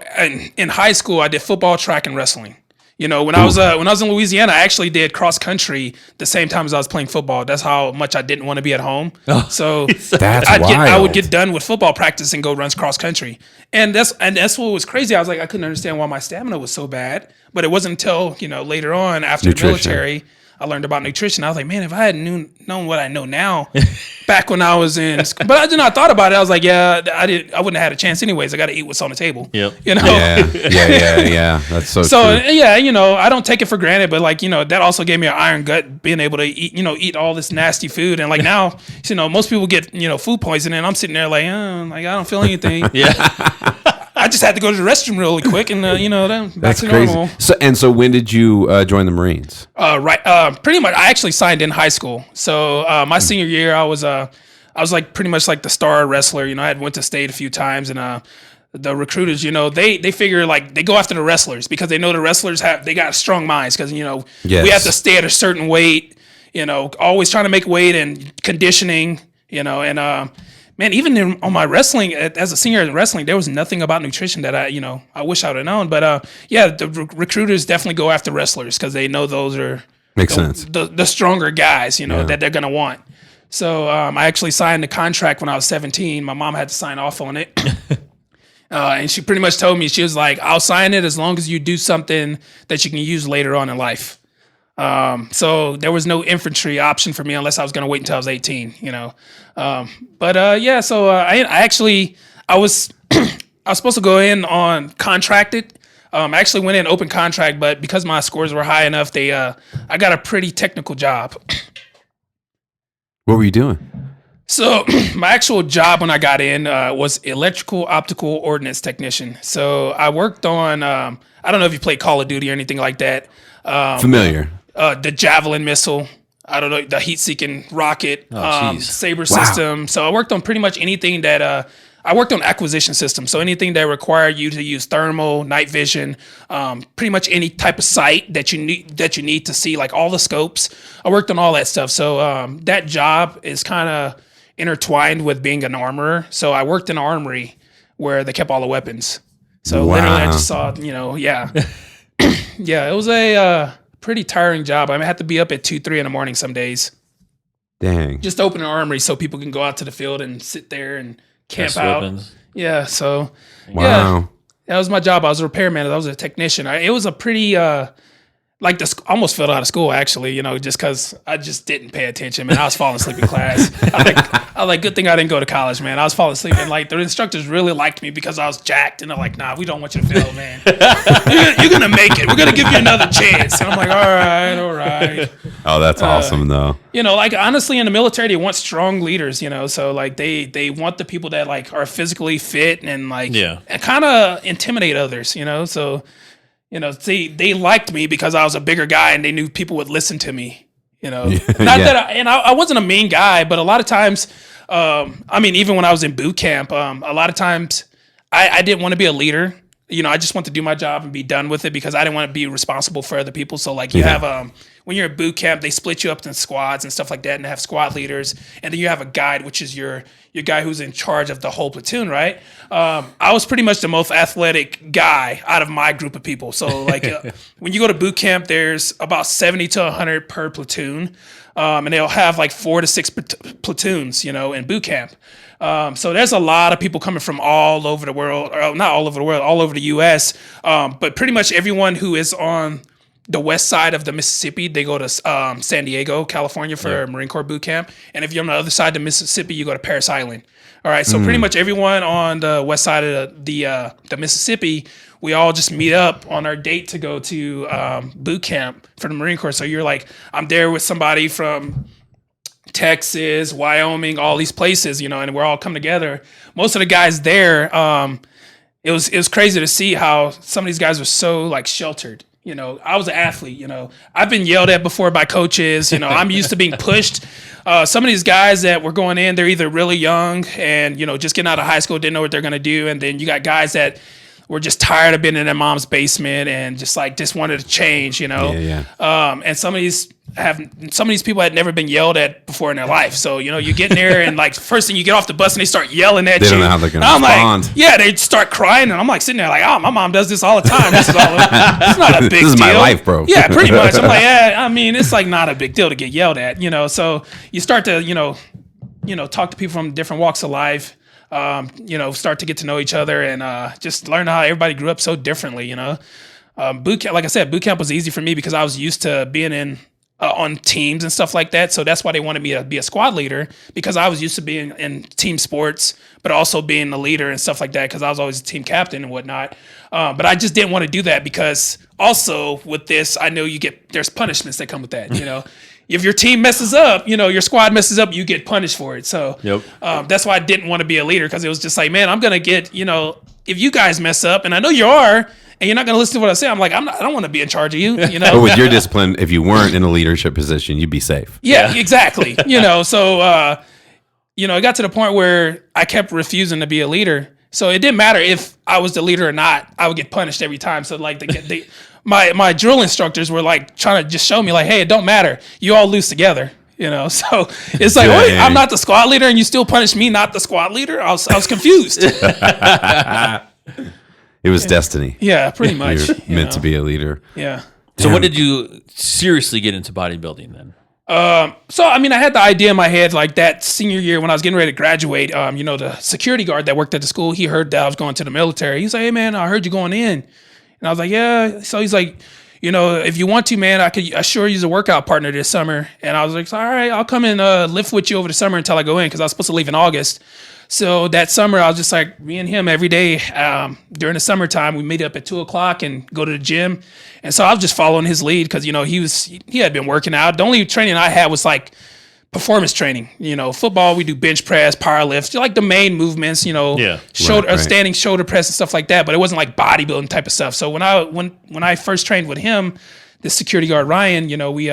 S3: in high school, I did football, track, and wrestling. When I was in Louisiana, I actually did cross country the same time as I was playing football. That's how much I didn't want to be at home. So I would get done with football practice and go run cross country. And that's what was crazy. I was like, I couldn't understand why my stamina was so bad. But it wasn't until later on after the military, I learned about nutrition. I was like, man, if I had known what I know now back when I was in school. But I thought about it. I was like, yeah, I wouldn't have had a chance anyways. I got to eat what's on the table.
S2: Yep.
S1: Yeah. That's so true.
S3: Yeah, I don't take it for granted, but that also gave me an iron gut being able to eat all this nasty food. And now, most people get, food poisoning, and I'm sitting there like I don't feel anything.
S2: Yeah.
S3: I just had to go to the restroom really quick, and then back
S1: That's
S3: to
S1: crazy.
S3: normal.
S1: So when did you join the Marines?
S3: Right. Pretty much. I actually signed in high school. So my senior year, I was like pretty much like the star wrestler. I had went to state a few times, and the recruiters, they figure like they go after the wrestlers because they know the wrestlers they got strong minds because we have to stay at a certain weight. Always trying to make weight and conditioning. And man, even on my wrestling, as a senior in wrestling, there was nothing about nutrition that I wish I would have known. But the recruiters definitely go after wrestlers because they know those are
S1: Makes sense.
S3: The stronger guys, that they're gonna want. So I actually signed the contract when I was 17. My mom had to sign off on it, and she pretty much told me, she was like, "I'll sign it as long as you do something that you can use later on in life." So there was no infantry option for me unless I was going to wait until I was 18, So I was I was supposed to go in on contracted. I actually went in open contract, but because my scores were high enough, I got a pretty technical job.
S1: What were you doing?
S3: So my actual job when I got in was electrical optical ordnance technician. So I worked on, I don't know if you played Call of Duty or anything like that.
S1: Familiar.
S3: The Javelin missile, I don't know, the heat-seeking rocket, Saber system. So I worked on pretty much anything that I worked on acquisition systems. So anything that required you to use thermal, night vision, pretty much any type of sight that you need to see, like all the scopes. I worked on all that stuff. So that job is kind of intertwined with being an armorer. So I worked in an armory where they kept all the weapons. So literally I just saw, yeah, it was a pretty tiring job. I had to be up at 2-3 in the morning some days.
S1: Dang.
S3: Just open an armory so people can go out to the field and sit there and camp out.
S2: Weapons.
S3: Yeah, so
S1: Wow.
S3: that was my job. I was a repairman. I was a technician. It was a pretty almost fell out of school actually, just because I just didn't pay attention, man. I was falling asleep in class. I was like, good thing I didn't go to college, man. I was falling asleep, and the instructors really liked me because I was jacked, and they're like, nah, we don't want you to fail, man. You're gonna make it. We're gonna give you another chance. And I'm like, all right.
S1: Oh, that's awesome though.
S3: Honestly, in the military, they want strong leaders, so they want the people that are physically fit and and kind of intimidate others, so. They liked me because I was a bigger guy and they knew people would listen to me, I wasn't a mean guy, but a lot of times, even when I was in boot camp, a lot of times I didn't want to be a leader. I just want to do my job and be done with it because I didn't want to be responsible for other people. So you have, when you're at boot camp, they split you up in squads and stuff like that and have squad leaders. And then you have a guide, which is your guy who's in charge of the whole platoon, right? I was pretty much the most athletic guy out of my group of people. So when you go to boot camp, there's about 70 to 100 per platoon. And they'll have 4 to 6 platoons, in boot camp. So there's a lot of people coming from all over the world, or not all over the world, all over the U.S. But pretty much everyone who is on the west side of the Mississippi, they go to San Diego, California for Marine Corps boot camp. And if you're on the other side of the Mississippi, you go to Parris Island. All right, so pretty much everyone on the west side of the Mississippi, we all just meet up on our date to go to boot camp for the Marine Corps. So you're I'm there with somebody from Texas, Wyoming, all these places, and we're all come together. Most of the guys there, it was crazy to see how some of these guys were so sheltered. I was an athlete. I've been yelled at before by coaches. I'm used to being pushed. Some of these guys that were going in, they're either really young and, just getting out of high school, didn't know what they're going to do. And then you got guys that were just tired of being in their mom's basement and just wanted to change, and some of these people had never been yelled at before in their life. So, you get in there and first thing you get off the bus and they start yelling at you.
S1: They don't know how they're going to respond.
S3: They start crying and I'm sitting there oh, my mom does this all the time. It's not a big deal.
S1: This is my life, bro.
S3: Yeah, pretty much. I'm it's not a big deal to get yelled at, so you start to, talk to people from different walks of life. Start to get to know each other and just learn how everybody grew up so differently. Boot camp, like I said, boot camp was easy for me because I was used to being in on teams and stuff like that. So that's why they wanted me to be a squad leader, because I was used to being in team sports, but also being the leader and stuff like that because I was always a team captain and whatnot. But I just didn't want to do that because also with this, I know there's punishments that come with that. If your team messes up, your squad messes up, you get punished for it. So that's why I didn't want to be a leader, because it was just man, I'm going to get, if you guys mess up, and I know you are, and you're not going to listen to what I say, I don't want to be in charge of you,
S1: But with your discipline, if you weren't in a leadership position, you'd be safe.
S3: Yeah, exactly. So, it got to the point where I kept refusing to be a leader. So it didn't matter if I was the leader or not, I would get punished every time. So my drill instructors were trying to just show me hey, it don't matter. You all lose together, So it's wait, I'm not the squad leader and you still punish me, not the squad leader. I was confused.
S1: It was destiny.
S3: Yeah, pretty much.
S1: You're meant to be a leader.
S3: Yeah.
S2: So what did you seriously get into bodybuilding then?
S3: So I had the idea in my head that senior year when I was getting ready to graduate. The security guard that worked at the school, he heard that I was going to the military. He's like, "Hey man, I heard you going in," and I was like, "Yeah." So he's like, "If you want to, man, I could assure you as a workout partner this summer." And I was like, "All right, I'll come and lift with you over the summer until I go in," because I was supposed to leave in August. So that summer, I was just me and him every day during the summertime. We meet up at 2:00 and go to the gym. And so I was just following his lead because, he had been working out. The only training I had was performance training. Football, we do bench press, power lifts, the main movements, standing shoulder press and stuff like that. But it wasn't bodybuilding type of stuff. So when I first trained with him, the security guard, Ryan, we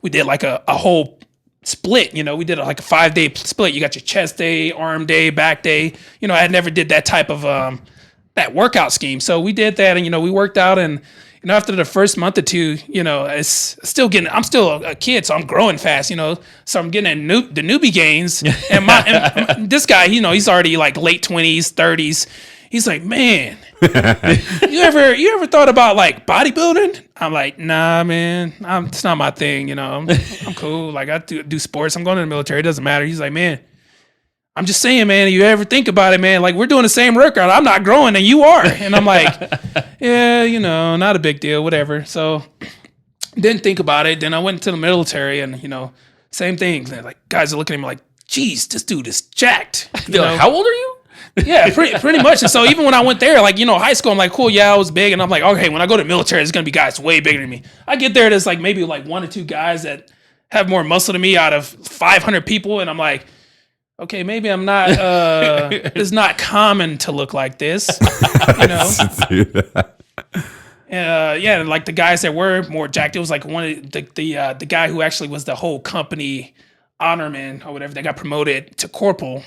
S3: did a whole split. We did a 5-day split. You got your chest day, arm day, back day. I had never did that type of that workout scheme. So we did that, and we worked out, and after the first month or two, it's still I'm still a kid, so I'm growing fast, so I'm getting the newbie gains. And this guy, he's already late 20s, 30s. He's like, "Man, you ever thought about bodybuilding?" I'm like, "Nah, man, it's not my thing. I'm cool. I do sports. I'm going to the military. It doesn't matter." He's like, "Man, I'm just saying, man, you ever think about it, man? We're doing the same workout. I'm not growing and you are." And I'm like, "Yeah, not a big deal, whatever." So didn't think about it. Then I went to the military and, same thing. Guys are looking at me "Geez, this dude is jacked."
S2: How old are you?
S3: Yeah, pretty much. And so even when I went there, high school, I'm like, cool, yeah, I was big. And I'm like, okay, when I go to military, there's going to be guys way bigger than me. I get there, there's maybe 1 or 2 guys that have more muscle than me out of 500 people. And I'm like, okay, maybe I'm not, it's not common to look like this, the guys that were more jacked, it was one of the guy who actually was the whole company honorman or whatever that got promoted to corporal.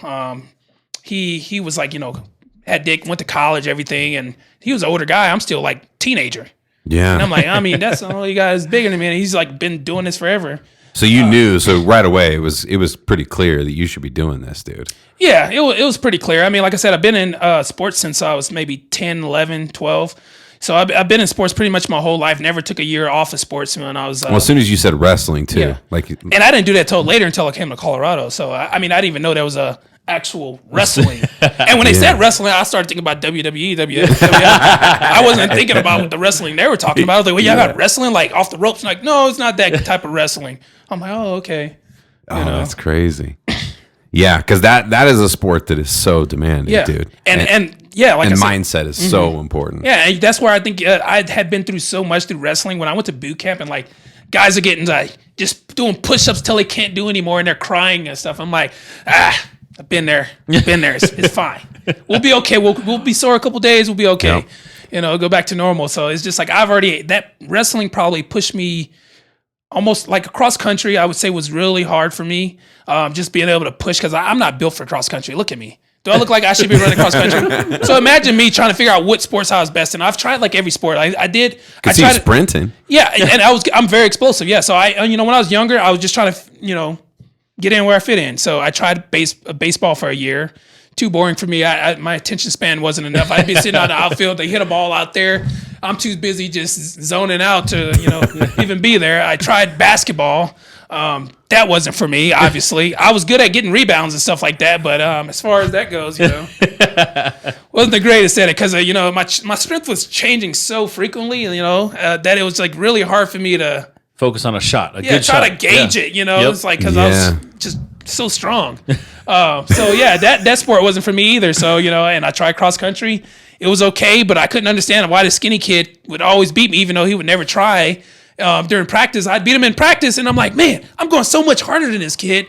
S3: He was went to college, everything, and he was an older guy. I'm still teenager.
S1: Yeah.
S3: And I'm like, that's the only guy that's bigger than me. And he's been doing this forever.
S1: So you knew, so right away it was pretty clear that you should be doing this, dude.
S3: Yeah, it was pretty clear. Like I said, I've been in sports since I was maybe 10, 11, 12. So I've been in sports pretty much my whole life. Never took a year off of sports when I was.
S1: Well, as soon as you said wrestling too,
S3: yeah. And I didn't do that until I came to Colorado. So I didn't even know there was a actual wrestling. And when they said wrestling, I started thinking about WWE, WWF. I wasn't thinking about the wrestling they were talking about. I was like, "Well, y'all got wrestling off the ropes?" No, it's not that type of wrestling. I'm like, "Oh, okay."
S1: That's crazy. Yeah, because that is a sport that is so demanding, dude.
S3: And
S1: mindset is so important.
S3: Yeah, and that's where I think I had been through so much through wrestling. When I went to boot camp and guys are getting just doing push-ups till they can't do anymore and they're crying and stuff. I'm like, I've been there. It's fine. We'll be okay. We'll be sore a couple days. We'll be okay.
S1: Yep.
S3: You know, go back to normal. So it's just like that wrestling probably pushed me almost like cross country. I would say was really hard for me. Just being able to push because I'm not built for cross country. Look at me. Do I look like I should be running cross country? So imagine me trying to figure out what sports I was best in. I've tried like every sport. I did. I
S1: see
S3: tried
S1: sprinting.
S3: Yeah, and I'm very explosive. Yeah, so when I was younger, I was just trying to get in where I fit in. So I tried baseball for a year. Too boring for me. My attention span wasn't enough. I'd be sitting out in the outfield. They hit a ball out there. I'm too busy just zoning out to even be there. I tried basketball. That wasn't for me, obviously. I was good at getting rebounds and stuff like that, but as far as that goes, wasn't the greatest at it because my strength was changing so frequently, that it was like really hard for me to
S2: focus on a shot, a good shot.
S3: Try to gauge it.
S2: Yep.
S3: It's like because I was just so strong. That sport wasn't for me either. So and I tried cross country. It was okay, but I couldn't understand why the skinny kid would always beat me, even though he would never try. During practice, I'd beat him in practice, and I'm like, man, I'm going so much harder than this kid,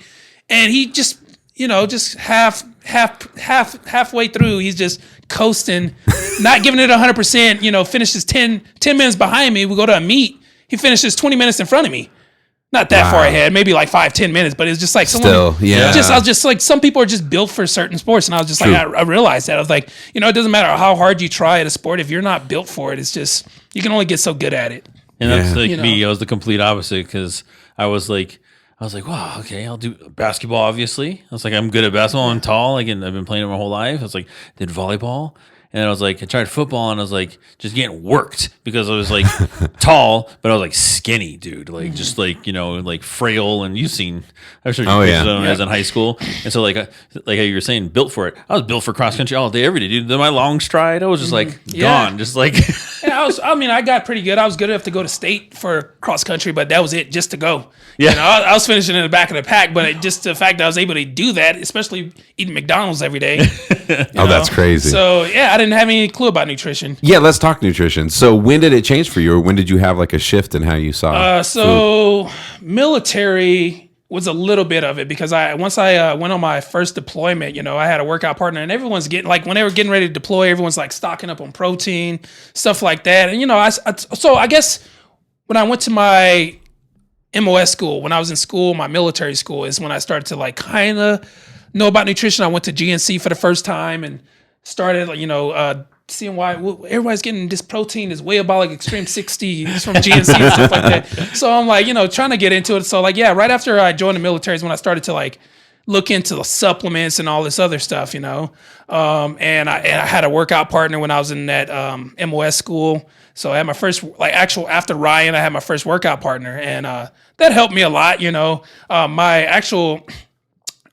S3: and he just, just halfway through, he's just coasting, not giving it 100%. Finishes 10 minutes behind me. We go to a meet. He finishes 20 minutes in front of me. Not that far ahead, maybe like 5-10 minutes, but it's just like
S1: I was just
S3: like some people are just built for certain sports, and I was just like, I realized that I was like, it doesn't matter how hard you try at a sport if you're not built for it. It's just you can only get so good at it.
S2: And that's like me. I was the complete opposite because I was like, wow, okay, I'll do basketball. Obviously, I was like, I'm good at basketball. I'm tall. I've been playing it my whole life. I was like, did volleyball. And I was like, I tried football, and I was like, just getting worked because I was like tall, but I was like skinny, dude. Like just like like frail. And you've seen, I showed you pictures when I was in high school. And so like how you were saying, built for it. I was built for cross country all day, every day, dude. Then my long stride, I was just like gone, just like.
S3: I got pretty good. I was good enough to go to state for cross country, but that was it, just to go.
S2: Yeah,
S3: I was finishing in the back of the pack, but just the fact that I was able to do that, especially eating McDonald's every day.
S1: That's crazy.
S3: So I didn't have any clue about nutrition.
S1: Yeah, let's talk nutrition. So when did it change for you, or when did you have like a shift in how you saw?
S3: So military was a little bit of it because once I went on my first deployment, I had a workout partner, and everyone's getting like when they were getting ready to deploy, everyone's like stocking up on protein, stuff like that. And I guess when I went to my MOS school, when I was in school, my military school is when I started to like kind of know about nutrition. I went to GNC for the first time and started, seeing why everybody's getting this protein, this Wheyabolic Extreme 60 from GNC and stuff like that. So I'm like, trying to get into it. So like, right after I joined the military is when I started to like look into the supplements and all this other stuff, and I had a workout partner when I was in that MOS school. So I had my first after Ryan, I had my first workout partner, and that helped me a lot. My actual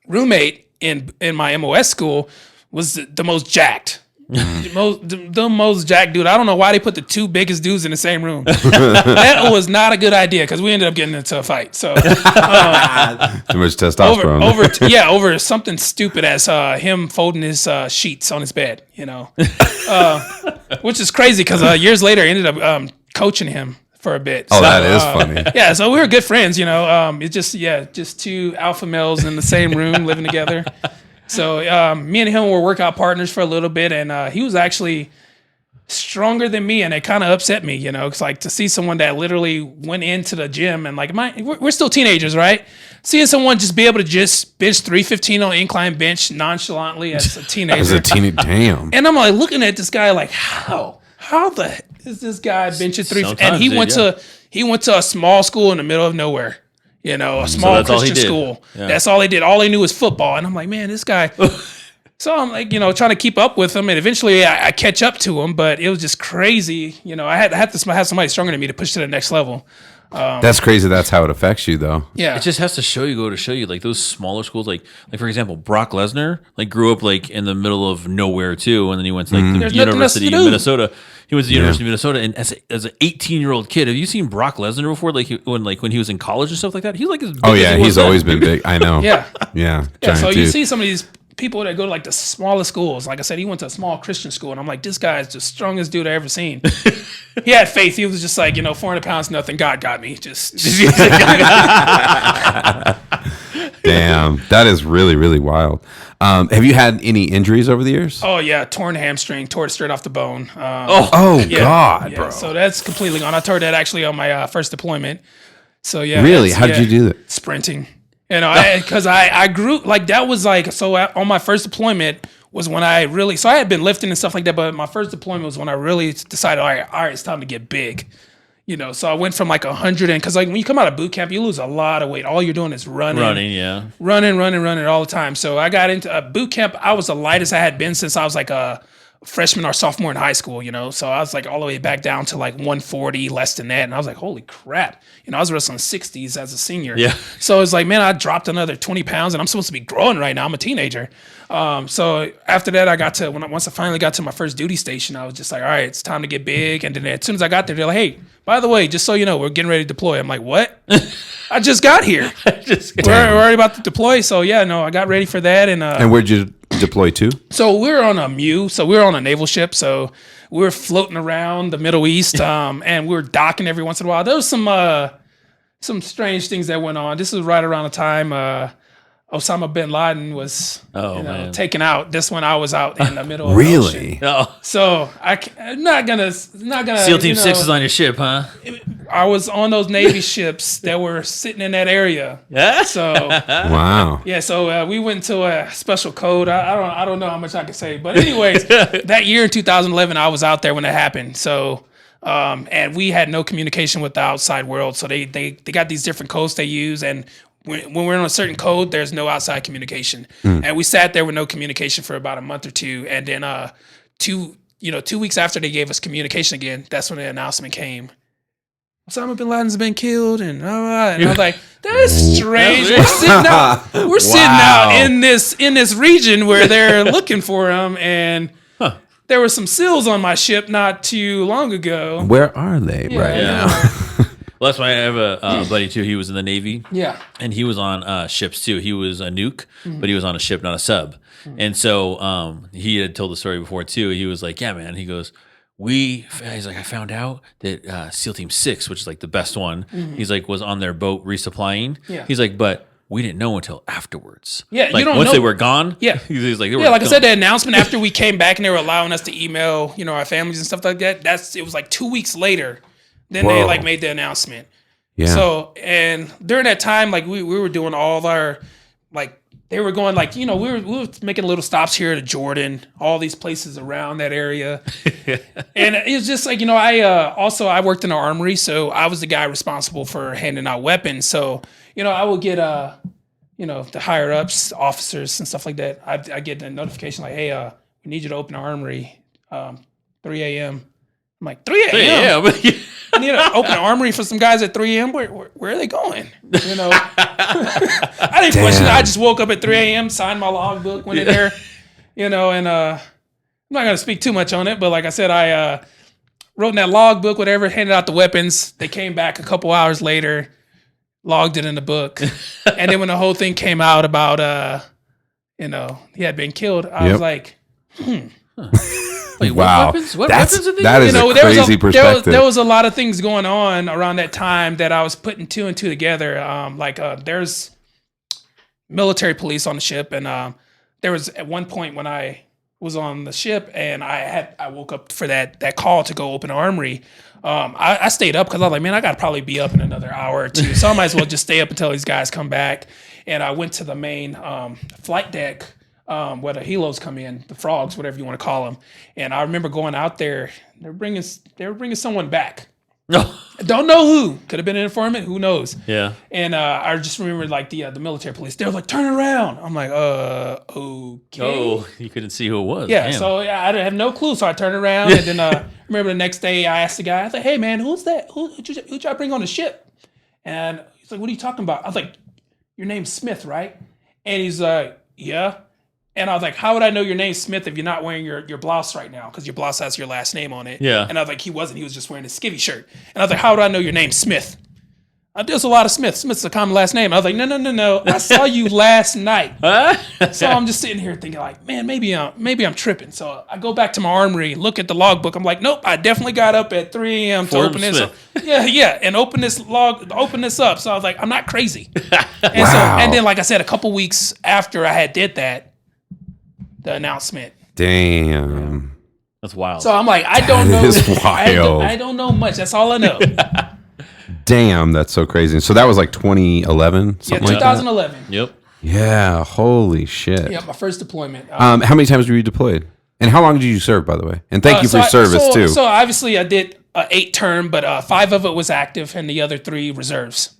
S3: roommate in my MOS school was the most jacked. The most jacked dude. I don't know why they put the two biggest dudes in the same room. That was not a good idea because we ended up getting into a fight. So
S1: too much testosterone.
S3: Over something stupid as him folding his sheets on his bed. Which is crazy because years later I ended up coaching him for a bit.
S1: Oh, so, that is funny.
S3: Yeah, so we were good friends. It's just two alpha males in the same room living together. So me and him were workout partners for a little bit, and he was actually stronger than me, and it kind of upset me, Because like to see someone that literally went into the gym and like we're still teenagers, right? Seeing someone just be able to just bench 315 on incline bench nonchalantly as a teenager.
S1: Damn.
S3: And I'm like looking at this guy like, how the heck is this guy benching 315? And he went to a small school in the middle of nowhere. A small Christian school. Yeah. That's all they did. All they knew was football. And I'm like, man, this guy. So I'm like, trying to keep up with him. And eventually I catch up to him, but it was just crazy. I had to have somebody stronger than me to push to the next level.
S1: That's crazy. That's how it affects you, though.
S3: Yeah,
S2: it just has to show you, like those smaller schools, like for example, Brock Lesnar, like grew up like in the middle of nowhere too, and then he went to like the University of Minnesota. He went to the University of Minnesota, and as an 18-year-old kid, have you seen Brock Lesnar before? Like when he was in college and stuff like that, he's like as big.
S1: Oh yeah, he's always been big. I know.
S3: Yeah. So you see some of these people that go to like the smallest schools. Like I said, he went to a small Christian school, and I'm like, this guy is the strongest dude I ever seen. He had faith. He was just like, 400 pounds, nothing. God got me.
S1: Damn, that is really, really wild. Have you had any injuries over the years?
S3: Oh yeah, torn hamstring, tore it straight off the bone.
S1: God,
S3: Yeah,
S1: bro.
S3: so that's completely gone. I tore that actually on my first deployment. So yeah,
S1: Really? How did you do that?
S3: Sprinting. You know, because I grew like that was like so on my first deployment was when I really so I had been lifting and stuff like that, but my first deployment was when I really decided, all right, it's time to get big. You know, so I went from like 100 and because like when you come out of boot camp, you lose a lot of weight. All you're doing is running, running all the time. So I got into boot camp. I was the lightest I had been since I was like a freshman or sophomore in high school. You know, so I was like all the way back down to like 140, less than that, and I was like, holy crap. You know, I was wrestling 60s as a senior.
S2: Yeah.
S3: So it's like, man, I dropped another 20 pounds, and I'm supposed to be growing right now. I'm a teenager. So after that, I got to once I finally got to my first duty station, I was just like, all right, it's time to get big. And then as soon as I got there, they're like, hey, by the way, just so you know, we're getting ready to deploy. I'm like, what? I just got here. We're already about to deploy. So yeah, no, I got ready for that. And
S1: where'd you deploy to?
S3: So we were on a MEU. So we were on a naval ship. So we were floating around the Middle East, and we were docking every once in a while. There was some strange things that went on. This was right around the time Osama bin Laden was taken out. This one I was out in the middle of the ocean.
S2: Oh.
S3: So I'm not gonna
S2: SEAL Team 6 is on your ship, huh?
S3: I was on those Navy ships that were sitting in that area.
S2: Yeah.
S3: So
S1: Wow.
S3: yeah, so we went to a special code. I don't know how much I can say, but anyways, that year in 2011, I was out there when it happened. So and we had no communication with the outside world. So they got these different codes they use, and when we're on a certain code, there's no outside communication. And we sat there with no communication for about a month or two, and then 2 weeks after they gave us communication again, that's when the announcement came. Osama bin Laden's been killed, and I was like, "That's strange." We're sitting out in this region where they're looking for him, and there were some SEALs on my ship not too long ago.
S1: Where are they now?
S2: Well, that's why I have a buddy too. He was in the Navy.
S3: Yeah,
S2: and he was on ships too. He was a nuke, but he was on a ship, not a sub. And so he had told the story before too. He was like, "Yeah, man." He goes, he's like, I found out that SEAL Team 6, which is like the best one, he's like, was on their boat resupplying.
S3: Yeah.
S2: He's like, but we didn't know until afterwards.
S3: Yeah,
S2: like,
S3: you don't
S2: once
S3: know.
S2: they were gone.
S3: Yeah,
S2: he's like,
S3: like I said, the announcement after we came back and they were allowing us to email, our families and stuff like that. It was like 2 weeks later, then they like made the announcement.
S1: Yeah.
S3: So and during that time, like we were doing all of our like. They were going like, we were making little stops here to Jordan, all these places around that area. And it was just like, I worked in an armory, so I was the guy responsible for handing out weapons. So, I would get, the higher ups, officers and stuff like that. I get the notification like, hey, we need you to open the armory, 3 a.m. I'm like, 3 a.m.? I need to open an armory for some guys at 3 a.m. Where are they going? I didn't question it. I just woke up at 3 a.m., signed my logbook, went in there, and I'm not going to speak too much on it, but like I said, I wrote in that logbook, whatever, handed out the weapons. They came back a couple hours later, logged it in the book. And then when the whole thing came out about, he had been killed, I was like,
S2: Wait,
S1: wow.
S2: What weapons did they
S1: that
S2: use?
S1: is a crazy perspective.
S3: There was a lot of things going on around that time that I was putting two and two together. There's military police on the ship, and there was at one point when I was on the ship and I woke up for that call to go open an armory. I stayed up because I was like, man, I got to probably be up in another hour or two, so I might as well just stay up until these guys come back. And I went to the main flight deck. Where the helos come in, the frogs, whatever you want to call them. And I remember going out there. They were bringing someone back.
S2: No,
S3: I don't know who. Could have been an informant. Who knows?
S2: Yeah.
S3: And I just remember like the military police. They were like, "Turn around." I'm like, okay.
S2: Oh, you couldn't see who it was.
S3: Yeah.
S2: Damn.
S3: So I didn't have no clue. So I turned around, and then I remember the next day I asked the guy. I was like, "Hey man, who's that? Who'd y'all bring on the ship?" And he's like, "What are you talking about?" I was like, "Your name's Smith, right?" And he's like, "Yeah." And I was like, how would I know your name's Smith if you're not wearing your blouse right now? Because your blouse has your last name on it.
S2: Yeah.
S3: And I was like, he wasn't. He was just wearing a skivvy shirt. And I was like, how would I know your name's Smith? There's a lot of Smith. Smith's a common last name. I was like, no. I saw you last night. So I'm just sitting here thinking like, man, maybe I'm tripping. So I go back to my armory, look at the logbook. I'm like, nope, I definitely got up at 3 a.m. to open this up. Yeah, and open this up. So I was like, I'm not crazy. And then, like I said, a couple weeks after I had did that, the announcement.
S1: Damn.
S2: That's wild.
S3: So I'm like, I don't know.
S1: That is wild.
S3: I don't know much. That's all I know.
S1: Damn, that's so crazy. So that was like 2011, something like
S3: 2011.
S1: that? Yep. Yeah, holy shit.
S3: Yeah, my first deployment.
S1: How many times were you deployed? And how long did you serve, by the way? And thank you for your service, too.
S3: So obviously I did 8 term, but 5 of it was active and the other 3 reserves.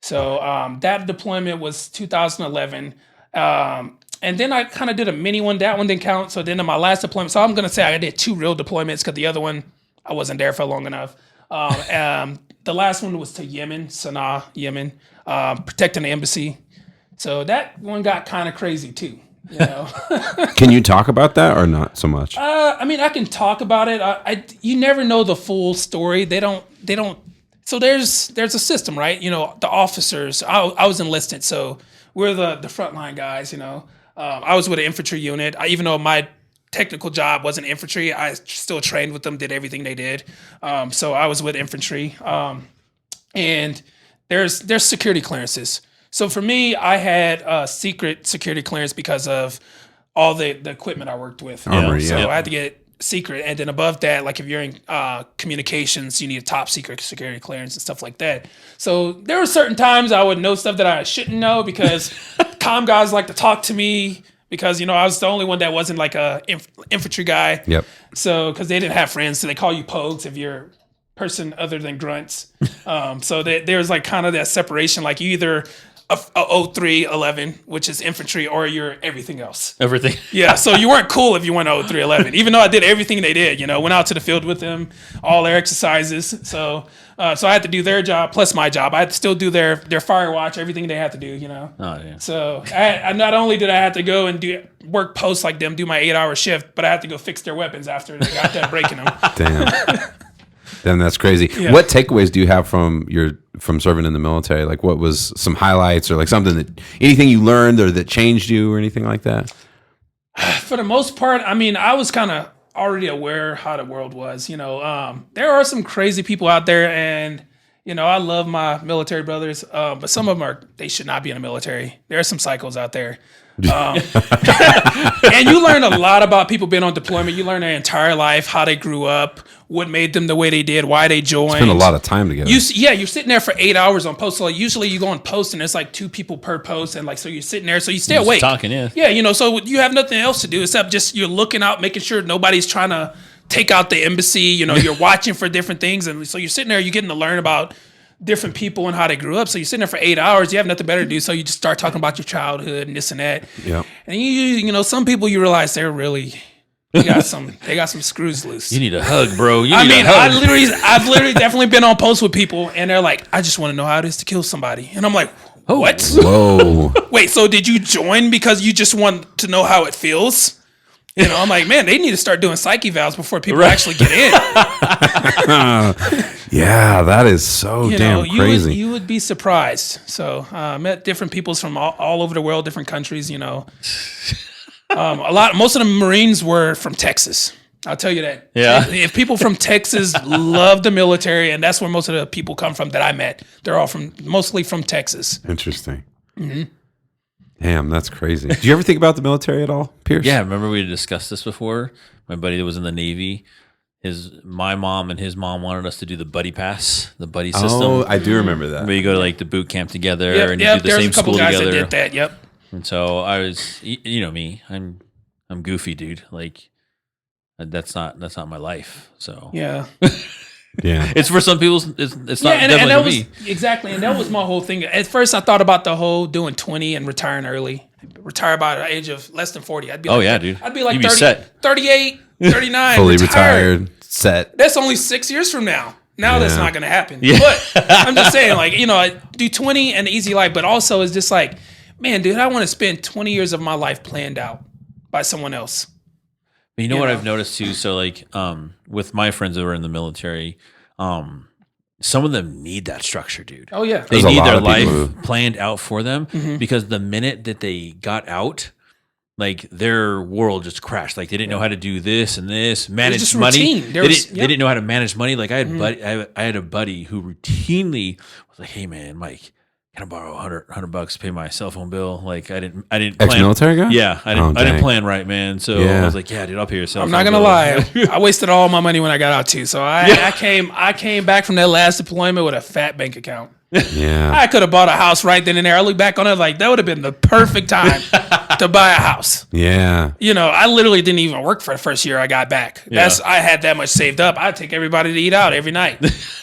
S3: So that deployment was 2011. And then I kind of did a mini one. That one didn't count. So then in my last deployment, so I'm going to say I did 2 real deployments because the other one, I wasn't there for long enough. The last one was to Yemen, Sana'a, Yemen, protecting the embassy. So that one got kind of crazy too. You know?
S1: Can you talk about that or not so much?
S3: I mean, I can talk about it. You never know the full story. They don't. So there's a system, right? You know, the officers. I was enlisted, so we're the frontline guys. You know, I was with an infantry unit. Even though my technical job wasn't infantry, I still trained with them, did everything they did. So I was with infantry, and there's security clearances. So for me, I had a secret security clearance because of all the equipment I worked with.
S1: Armory,
S3: So
S1: yeah.
S3: I had to get secret, and then above that, like if you're in communications, you need a top secret security clearance and stuff like that. So there were certain times I would know stuff that I shouldn't know because comm guys like to talk to me. Because, you know, I was the only one that wasn't like a infantry guy.
S1: Yep.
S3: So, because they didn't have friends, so they call you pogues if you're a person other than grunts. So there's like kind of that separation. Like you either a 0311, which is infantry, or you're everything else.
S2: Everything.
S3: Yeah, so you weren't cool if you went 0311, even though I did everything they did. You know, went out to the field with them, all their exercises. So I had to do their job plus my job. I had to still do their fire watch, everything they had to do. You know.
S2: Oh yeah.
S3: So I not only did I have to go and do work posts like them, do my 8-hour shift, but I had to go fix their weapons after they got done breaking them.
S1: Damn, that's crazy. Yeah. What takeaways do you have from serving in the military? Like, what was some highlights or like anything you learned or that changed you or anything like that?
S3: For the most part, I mean, I was kind of already aware how the world was. You know, there are some crazy people out there, and you know, I love my military brothers, but some of them they should not be in the military. There are some psychos out there. And you learn a lot about people being on deployment. You learn their entire life, how they grew up, what made them the way they did, why they joined.
S1: Spend a lot of time together.
S3: You're sitting there for 8 hours on post. So like usually you go on post and it's like 2 people per post, and like so you're sitting there, so you stay awake.
S2: Talking, yeah.
S3: Yeah, you know, so you have nothing else to do except just you're looking out, making sure nobody's trying to take out the embassy. You know, you're watching for different things, and so you're sitting there, you're getting to learn about different people and how they grew up. So you're sitting there for 8 hours, you have nothing better to do, so you just start talking about your childhood and this and that.
S1: Yeah.
S3: And you know, some people you realize they got some screws loose.
S2: You need a hug, bro.
S3: I've literally definitely been on posts with people, and they're like, I just want to know how it is to kill somebody. And I'm like, what?
S1: Whoa.
S3: Wait, so did you join because you just want to know how it feels? You know, I'm like, man, they need to start doing psyche evals before people actually get in.
S1: Yeah, that is so damn crazy.
S3: You would be surprised. So I met different peoples from all over the world, different countries, you know. Most of the Marines were from Texas. I'll tell you that.
S2: Yeah.
S3: If people from Texas love the military, and that's where most of the people come from that I met. They're all mostly from Texas.
S1: Interesting. Mm-hmm. Damn, that's crazy. Do you ever think about the military at all, Pierce?
S2: Yeah, remember we discussed this before? My buddy that was in the Navy, my mom and his mom wanted us to do the buddy pass, the buddy system.
S1: Oh, I do remember that.
S2: Where you go to like the boot camp together and you do the
S3: there's
S2: same
S3: a couple
S2: school
S3: guys
S2: together.
S3: that did that, yep.
S2: And so I was, you know me, I'm goofy, dude. Like that's not my life. So
S3: yeah.
S1: Yeah,
S2: it's for some people. It's not definitely for me.
S3: Exactly, and that was my whole thing. At first, I thought about the whole doing 20 and retiring early. Retire by the age of less than 40. I'd be like,
S2: dude.
S3: I'd be like
S2: You'd be
S3: 30,
S2: set.
S3: 38, 39.
S1: fully retired, set.
S3: That's only 6 years from now. Now that's not going to happen.
S2: Yeah.
S3: But I'm just saying, like, you know, I do 20 and easy life, but also it's just like, man, dude, I want to spend 20 years of my life planned out by someone else.
S2: But you know what I've noticed too? So like with my friends that were in the military, some of them need that structure, dude.
S3: Oh yeah.
S2: They
S1: There's a
S2: need
S1: lot
S2: their
S1: of people
S2: life
S1: who-
S2: planned out for them because the minute that they got out, like their world just crashed. Like they didn't know how to do this and this, manage
S3: just
S2: money.
S3: routine.
S2: They didn't know how to manage money. Like I had a buddy who routinely was like, "Hey man, Mike, can I borrow $100 to pay my cell phone bill?" Like I didn't plan.
S1: Ex-military guy?
S2: Yeah, I
S1: Oh,
S2: didn't
S1: dang.
S2: plan right, man. So
S1: Yeah.
S2: I was like, "Yeah, dude, I'll pay your cell
S3: I'm
S2: phone
S3: not gonna
S2: bill."
S3: lie. I wasted all my money when I got out too. So I came back from that last deployment with a fat bank account.
S1: Yeah.
S3: I could have bought a house right then and there. I look back on it like that would have been the perfect time to buy a house.
S1: Yeah.
S3: I literally didn't even work for the first year I got back. I had that much saved up. I'd take everybody to eat out every night.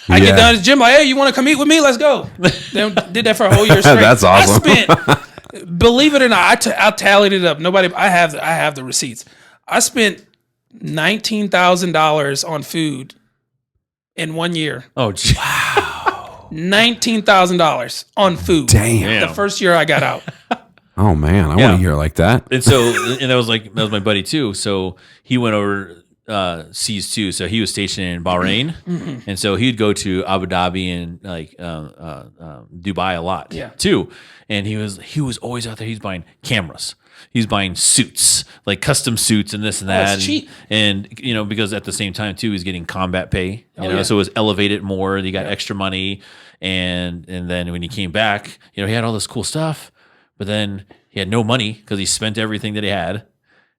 S3: I get down to the gym like, hey, you want to come eat with me? Let's go. Then did that for a whole year straight.
S1: That's awesome.
S3: I spent, believe it or not, I tallied it up. I have the receipts. I spent $19,000 on food in 1 year.
S2: Oh, gee.
S3: $19,000 on food.
S1: Damn.
S3: The first year I got out.
S1: Oh man, I want to hear like that.
S2: And so, and that was my buddy too. So he went over seas too. So he was stationed in Bahrain, and so he'd go to Abu Dhabi and like Dubai a lot too. And he was always out there. He's buying cameras. He's buying suits, like custom suits and this and that.
S3: It's cheap.
S2: And because at the same time too, he's getting combat pay. So it was elevated more. He got extra money, and then when he came back, he had all this cool stuff. But then he had no money because he spent everything that he had.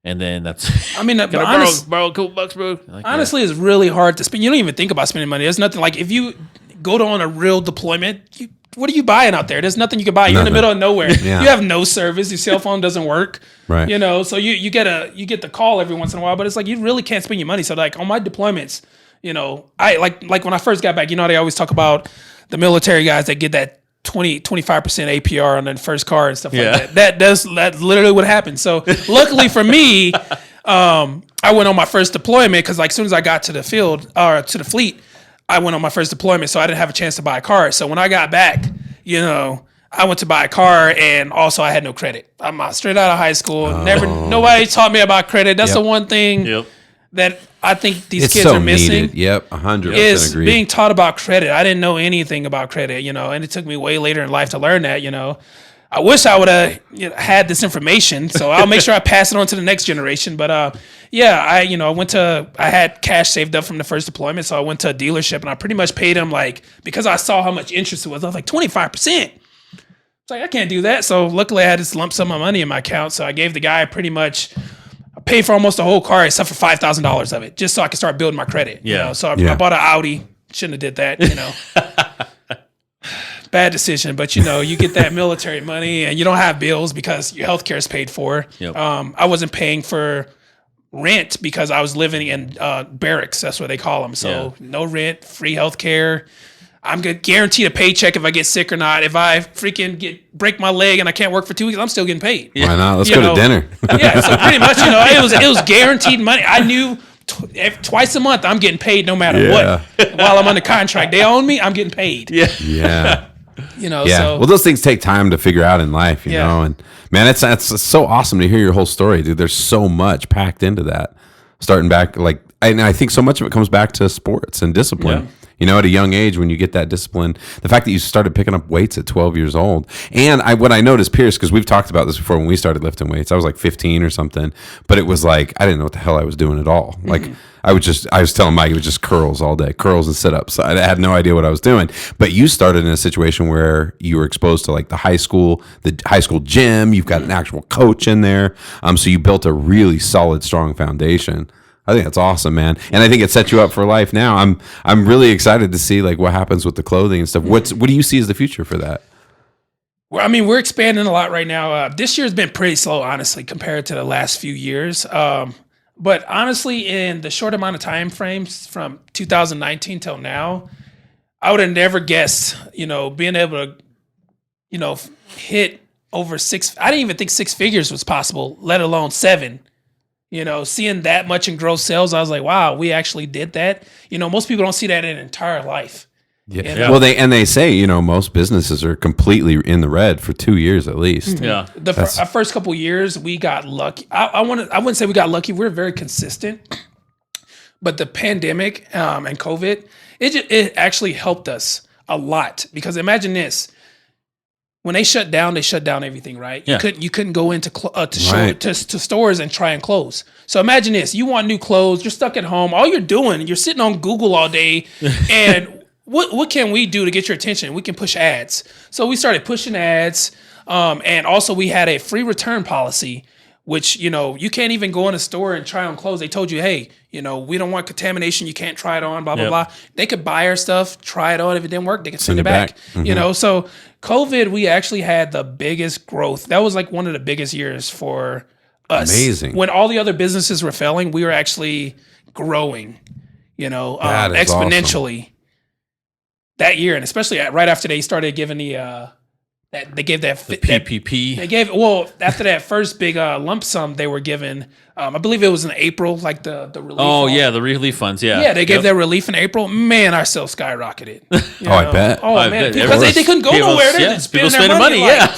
S2: And then that's...
S3: I mean,
S2: borrow a couple bucks, bro. Like,
S3: honestly, it's really hard to spend. You don't even think about spending money. There's nothing like if you go on a real deployment, what are you buying out there? There's nothing you can buy. You're in the middle of nowhere. You have no service. Your cell phone doesn't work.
S1: Right.
S3: So you get the call every once in a while, but it's like you really can't spend your money. So like on my deployments, I like when I first got back, they always talk about the military guys that get that 25% APR on the first car and stuff like that. That's literally what happened. So luckily for me, I went on my first deployment because like as soon as I got to the field or to the fleet, I went on my first deployment. So I didn't have a chance to buy a car. So when I got back, I went to buy a car and also I had no credit. I'm straight out of high school. Nobody taught me about credit. That's the one thing that I think these kids are missing.
S1: Needed. Yep, 100%
S3: is
S1: agree.
S3: being taught about credit. I didn't know anything about credit, and it took me way later in life to learn that, I wish I would have had this information, so I'll make sure I pass it on to the next generation. But I had cash saved up from the first deployment, so I went to a dealership and I pretty much paid him because I saw how much interest it was. I was like 25%. It's like I can't do that. So luckily I had this lump sum of money in my account, so I gave the guy pretty much. I paid for almost the whole car except for $5,000 of it, just so I could start building my credit. So I bought an Audi. Shouldn't have did that. Bad decision, but you get that military money and you don't have bills because your healthcare is paid for.
S2: Yep.
S3: I wasn't paying for rent because I was living in barracks. That's what they call them. So no rent, free healthcare. I'm guaranteed a paycheck if I get sick or not. If I freaking break my leg and I can't work for 2 weeks, I'm still getting paid.
S1: Why not? Let's go to dinner.
S3: So pretty much, it was guaranteed money. I knew twice a month I'm getting paid no matter what. While I'm under contract, they own me. I'm getting paid.
S1: Yeah.
S3: So
S1: well, those things take time to figure out in life, you know. And man, it's so awesome to hear your whole story, dude. There's so much packed into that. Starting back, and I think so much of it comes back to sports and discipline. At a young age, when you get that discipline, the fact that you started picking up weights at 12 years old. And what I noticed, Pierce, because we've talked about this before when we started lifting weights, I was like 15 or something, but it was like, I didn't know what the hell I was doing at all. Like I was telling Mike, it was just curls all day, curls and sit-ups. I had no idea what I was doing. But you started in a situation where you were exposed to the high school gym. You've got an actual coach in there. So you built a really solid, strong foundation. I think that's awesome, man. And I think it set you up for life now. I'm really excited to see what happens with the clothing and stuff. What do you see as the future for that?
S3: Well, we're expanding a lot right now. This year's been pretty slow, honestly, compared to the last few years. But honestly, in the short amount of time frames from 2019 till now, I would have never guessed, being able to, hit over six. I didn't even think six figures was possible, let alone seven. Seeing that much in gross sales, I was like, wow, we actually did that. Most people don't see that in an entire life.
S1: Yeah. Well, they say, most businesses are completely in the red for 2 years at least.
S2: Yeah.
S3: Our first couple years, we got lucky. I wouldn't say we got lucky. We're very consistent. But the pandemic and COVID, it actually helped us a lot, because imagine this. When they shut down everything, right?
S2: Yeah.
S3: You couldn't go into to stores and try and clothes. So imagine this: you want new clothes, you're stuck at home. All you're doing, you're sitting on Google all day, and what can we do to get your attention? We can push ads. So we started pushing ads, and also we had a free return policy, which, you can't even go in a store and try on clothes. They told you, hey, we don't want contamination. You can't try it on, blah, blah, blah. They could buy our stuff, try it on. If it didn't work, they could send it back.
S1: Mm-hmm.
S3: So COVID, we actually had the biggest growth. That was like one of the biggest years for us.
S1: Amazing.
S3: When all the other businesses were failing, we were actually growing,
S1: That is
S3: exponentially that year. And especially right after they started giving they gave that
S2: PPP.
S3: They gave after that first big lump sum they were given. I believe it was in April, like the relief.
S2: Oh yeah, the relief funds. Yeah,
S3: yeah, they gave that relief in April. Man, our sales skyrocketed.
S1: I bet.
S3: Oh
S2: I
S3: man,
S2: bet.
S3: because they couldn't go nowhere. They're just
S2: people
S3: spending their money.
S2: Yeah,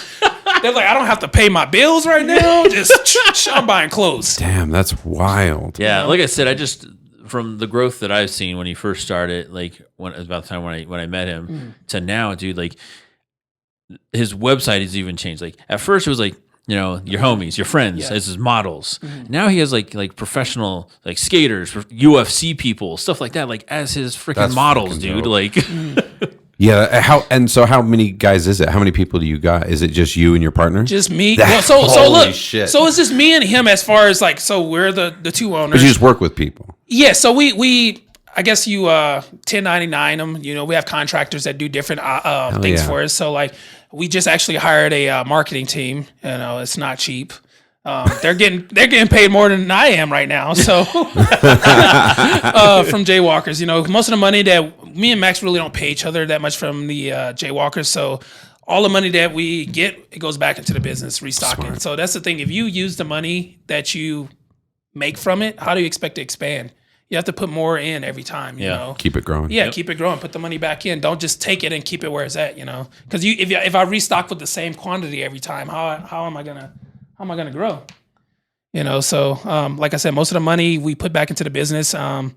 S3: They're like, I don't have to pay my bills right now. Just I'm buying clothes.
S1: Damn, that's wild.
S2: yeah. Like I said, from the growth that I've seen when he first started, like about the time when I met him to now, dude, like his website has even changed. Like at first it was like, your homies, your friends, as his models. Now he has like professional like skaters, UFC people, stuff like that, like as his freaking
S1: That's
S2: models,
S1: freaking
S2: dude.
S1: dope.
S2: Like
S1: Yeah. How many guys is it? How many people do you got? Is it just you and your partner?
S3: Just me. So
S1: Holy
S3: look.
S1: shit.
S3: So it's just me and him as far as like. So we're the two owners.
S1: But you just work with people.
S3: Yeah, so we I guess you 1099 them. We have contractors that do different things for us. So like we just actually hired a marketing team. It's not cheap. They're getting paid more than I am right now. So from J-Walkers, most of the money that me and Max really don't pay each other that much from the J-Walkers. So all the money that we get, it goes back into the business restocking.
S1: Smart.
S3: So that's the thing. If you use the money that you make from it, how do you expect to expand? You have to put more in every time, you know.
S1: Keep it growing.
S3: Yeah, keep it growing. Put the money back in. Don't just take it and keep it where it's at, Because if I restock with the same quantity every time, how am I gonna grow? So like I said, most of the money we put back into the business. And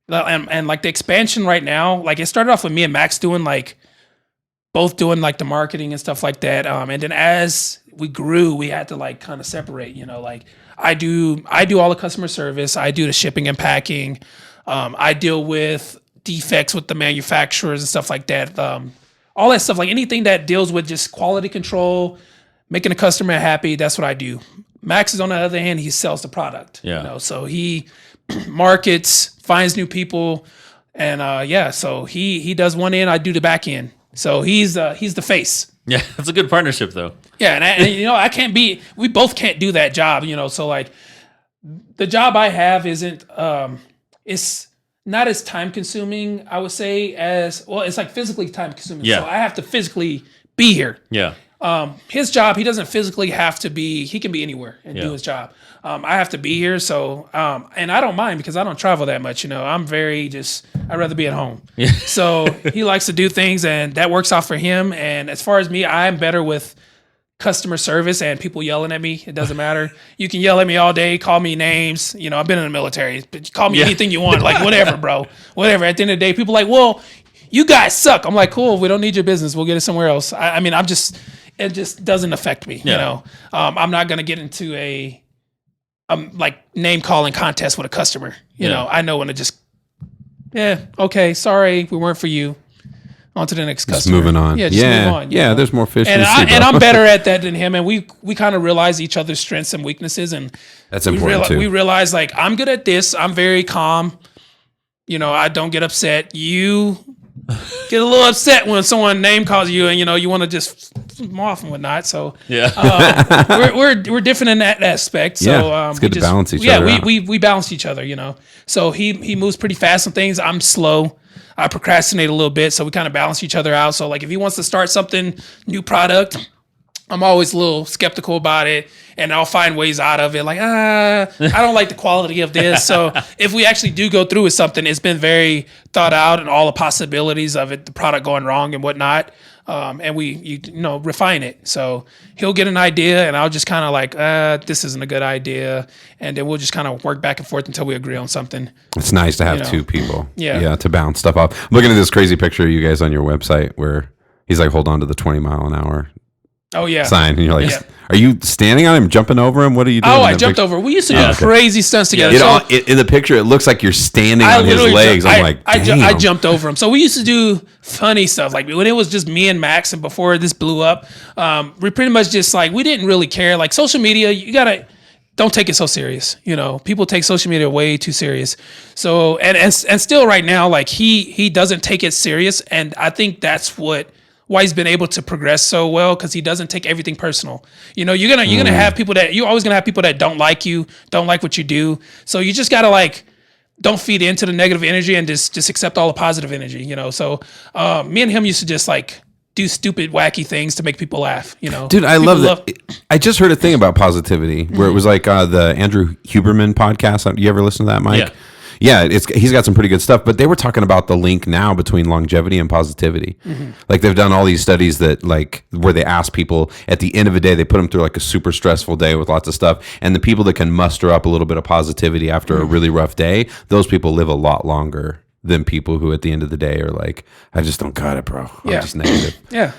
S3: like the expansion right now, like it started off with me and Max both doing like the marketing and stuff like that. And then as we grew, we had to like kind of separate, like I do all the customer service. I do the shipping and packing. I deal with defects with the manufacturers and stuff like that. All that stuff, like anything that deals with just quality control, making the customer happy. That's what I do. Max is on the other hand, he sells the product.
S2: Yeah.
S3: So he markets, finds new people, and so he does one end, I do the back end. So he's the face.
S2: yeah, it's a good partnership though.
S3: Yeah, and we both can't do that job, so like the job I have isn't it's not as time consuming, I would say, as it's like physically time consuming.
S2: Yeah.
S3: So I have to physically be here.
S2: Yeah.
S3: His job, he doesn't physically have to be, he can be anywhere and do his job. I have to be here. So, and I don't mind because I don't travel that much. I'm I'd rather be at home.
S2: Yeah.
S3: So he likes to do things and that works out for him. And as far as me, I'm better with customer service and people yelling at me. It doesn't matter. You can yell at me all day, call me names. I've been in the military, but call me anything you want. Like whatever, bro, whatever. At the end of the day, people are like, well, you guys suck. I'm like, cool. We don't need your business. We'll get it somewhere else. It just doesn't affect me. I'm not going to get into a like name calling contest with a customer. I know when to just, okay, sorry, we weren't for you. On to the next
S1: Just
S3: customer.
S1: moving on.
S3: Just move on.
S1: Yeah, there's more fish in
S3: And
S1: the sea, bro.
S3: I'm better at that than him. And we kind of realize each other's strengths and weaknesses. And
S1: That's important too.
S3: we realize like, I'm good at this. I'm very calm. I don't get upset. You get a little upset when someone name calls you and, you want to just flip them off and whatnot. So we're different in that aspect. So
S1: it's good to balance each other out.
S3: we balance each other, So he moves pretty fast on things. I'm slow. I procrastinate a little bit. So we kind of balance each other out. So like if he wants to start something, new product, I'm always a little skeptical about it and I'll find ways out of it. Like, I don't like the quality of this. So if we actually do go through with something, it's been very thought out and all the possibilities of it, the product going wrong and whatnot. and we refine it. So he'll get an idea, and I'll just kind of like, this isn't a good idea, and then we'll just kind of work back and forth until we agree on something.
S1: It's nice to have two people,
S3: yeah,
S1: to bounce stuff off. I'm looking at this crazy picture of you guys on your website where he's like, hold on to the 20 mile an hour.
S3: Oh yeah,
S1: sign, and you're like, are you standing on him, jumping over him? What are you doing?
S3: Oh, I jumped over. We used to do crazy stunts together.
S1: In the picture, it looks like you're standing on his legs.
S3: I jumped over him. So we used to do funny stuff, like when it was just me and Max, and before this blew up, we pretty much just like, we didn't really care. Like social media, you gotta don't take it so serious. People take social media way too serious. So and still right now, like he doesn't take it serious, and I think that's why he's been able to progress so well, because he doesn't take everything personal. You're gonna have people you're always gonna have people that don't like you, don't like what you do. So you just gotta like, don't feed into the negative energy and just accept all the positive energy. So me and him used to just like do stupid, wacky things to make people laugh.
S1: Dude, I love that. I just heard a thing about positivity where it was like the Andrew Huberman podcast. You ever listen to that, Mike? Yeah, he's got some pretty good stuff, but they were talking about the link now between longevity and positivity. Like they've done all these studies that like where they ask people at the end of a day, they put them through like a super stressful day with lots of stuff, and the people that can muster up a little bit of positivity after a really rough day, those people live a lot longer than people who at the end of the day are like, I just don't got it, bro. I'm just negative.
S3: Yeah.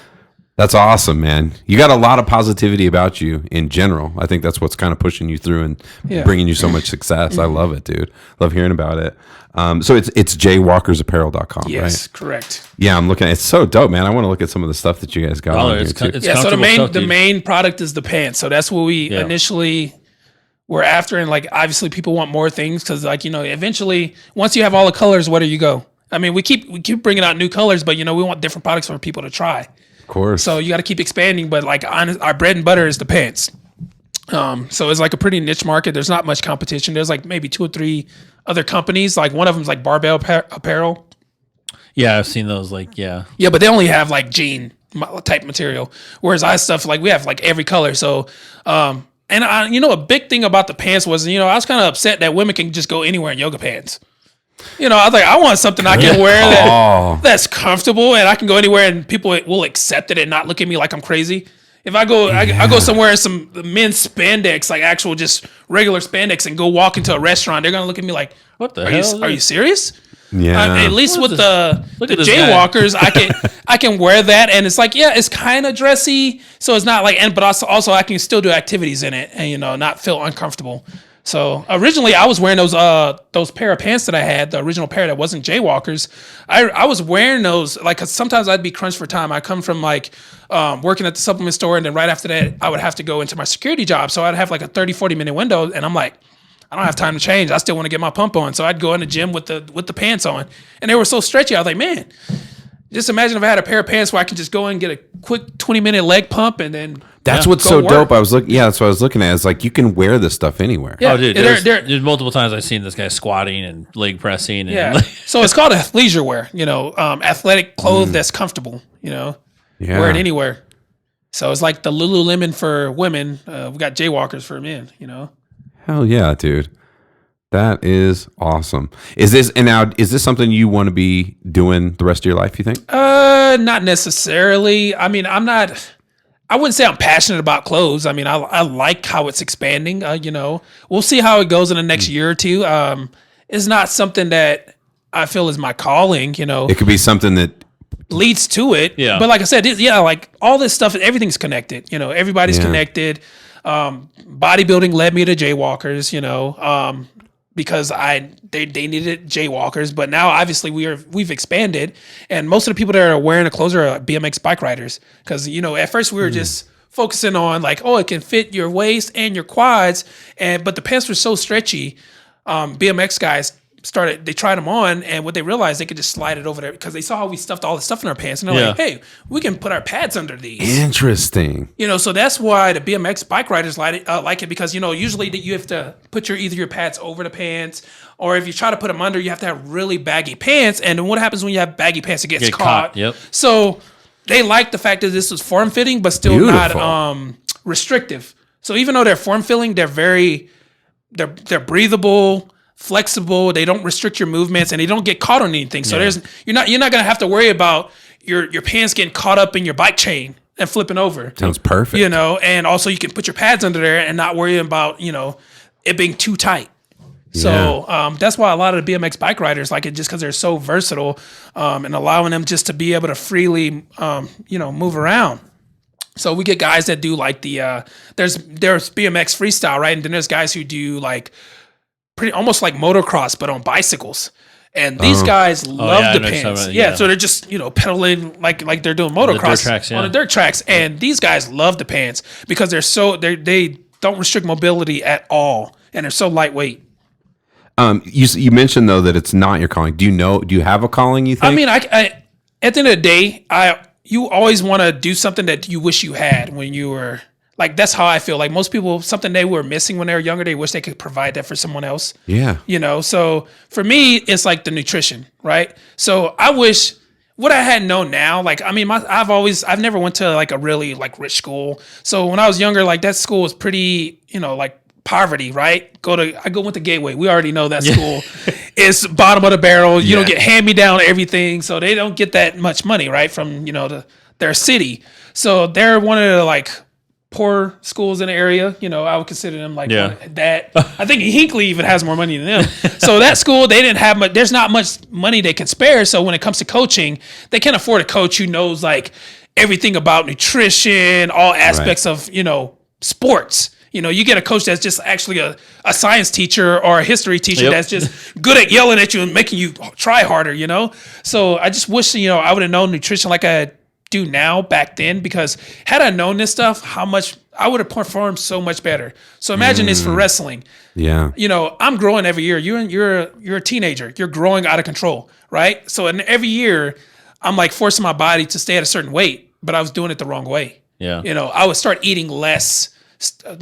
S1: That's awesome, man. You got a lot of positivity about you in general. I think that's what's kind of pushing you through and bringing you so much success. I love it, dude. Love hearing about it. So it's J-Walkersapparel.com,
S3: yes,
S1: right?
S3: Correct.
S1: Yeah, I'm looking. It's so dope, man. I want to look at some of the stuff that you guys got on here, too.
S3: So the main product is the pants. So that's what we initially were after. And like, obviously people want more things because like, eventually once you have all the colors, where do you go? I mean, we keep bringing out new colors, but we want different products for people to try.
S1: Of course.
S3: So you got to keep expanding, but like our bread and butter is the pants. So it's like a pretty niche market. There's not much competition. There's like maybe 2 or 3 other companies. Like one of them's like Barbell Apparel.
S2: Yeah, I've seen those. Yeah,
S3: but they only have like jean type material. Whereas our stuff, like we have like every color. So, and a big thing about the pants was, I was kind of upset that women can just go anywhere in yoga pants. I was like, I want something I can wear that's comfortable, and I can go anywhere and people will accept it and not look at me like I'm crazy. If I go, I go somewhere in some men's spandex, like actual just regular spandex, and go walk into a restaurant, they're gonna look at me like,
S2: "What the hell?
S3: Are you serious?"
S1: Yeah.
S3: At least with the J-Walkers, I can wear that, and it's like, it's kind of dressy, so it's not like, but also I can still do activities in it, and not feel uncomfortable. So originally I was wearing those pair of pants that I had, the original pair that wasn't J-Walkers. I was wearing those, like, 'cause sometimes I'd be crunched for time. I come from like working at the supplement store, and then right after that I would have to go into my security job. So I'd have like a 30-40 minute window, and I'm like, I don't have time to change. I still want to get my pump on. So I'd go in the gym with the pants on, and they were so stretchy. I was like, man, just imagine if I had a pair of pants where I could just go and get a quick 20-minute leg pump, and then
S1: that's what's so dope. I was looking. Yeah, that's what I was looking at. It's like you can wear this stuff anywhere.
S2: Yeah. Oh, dude, there's multiple times I've seen this guy squatting and leg pressing. And
S3: So it's called athleisure wear. Athletic clothes that's comfortable. Wear it anywhere. So it's like the Lululemon for women. We got J-Walkers for men.
S1: Hell yeah, dude. That is awesome. Is this something you want to be doing the rest of your life, you think?
S3: Not necessarily. I mean, I wouldn't say I'm passionate about clothes. I mean, I like how it's expanding. We'll see how it goes in the next year or two. It's not something that I feel is my calling,
S1: It could be something that
S3: leads to it. Yeah. But like I said, like all this stuff, everything's connected. Everybody's connected. Bodybuilding led me to J-Walkers, because they needed J-Walkers, but now obviously we've expanded, and most of the people that are wearing the clothes are BMX bike riders. Because at first we were just focusing on like, it can fit your waist and your quads, but the pants were so stretchy. BMX guys they tried them on, and what they realized, they could just slide it over there because they saw how we stuffed all the stuff in our pants, and they're like, hey, we can put our pads under these.
S1: Interesting.
S3: So that's why the BMX bike riders like it because, usually you have to put either your pads over the pants, or if you try to put them under, you have to have really baggy pants, and then what happens when you have baggy pants? It gets caught.
S2: Yep.
S3: So they like the fact that this was form-fitting, but still not restrictive. So even though they're form-fitting, they're breathable, flexible. They don't restrict your movements, and they don't get caught on anything. So you're not going to have to worry about your pants getting caught up in your bike chain and flipping over.
S1: Sounds perfect.
S3: You know, and also you can put your pads under there and not worry about, you know, it being too tight. So that's why a lot of the BMX bike riders like it, just because they're so versatile, and allowing them just to be able to freely, you know, move around. So we get guys that do like the there's BMX freestyle, right? And then there's guys who do like almost like motocross but on bicycles. And these guys love the pants. So they're just, you know, pedaling like they're doing motocross on the dirt tracks. And these guys love the pants because they don't restrict mobility at all, and they're so lightweight.
S1: You mentioned though that it's not your calling. Do you have a calling, you think?
S3: I mean, I at the end of the day, you always want to do something that you wish you had when you were like, that's how I feel. Like most people, something they were missing when they were younger, they wish they could provide that for someone else.
S1: Yeah.
S3: You know, so for me, it's like the nutrition, right? So I wish what I had known now, like, I mean, I've never went to like a really like rich school. So when I was younger, like that school was pretty, you know, like poverty, right? I went to Gateway. We already know that school is bottom of the barrel. You don't get hand me down everything. So they don't get that much money, right? From, you know, their city. So they're one of the like poor schools in the area. You know, I would consider them like that. I think Hinckley even has more money than them. So that school, they didn't have much, there's not much money they can spare. So when it comes to coaching, they can't afford a coach who knows like everything about nutrition, all aspects of, you know, sports. You know, you get a coach that's just actually a science teacher or a history teacher that's just good at yelling at you and making you try harder, you know? So I just wish, you know, I would have known nutrition like I do now back then, because had I known this stuff, how much I would have performed so much better. So imagine this for wrestling.
S1: Yeah.
S3: You know, I'm growing every year. You're a teenager. You're growing out of control, right? So in every year, I'm like forcing my body to stay at a certain weight, but I was doing it the wrong way.
S2: Yeah.
S3: You know, I would start eating less,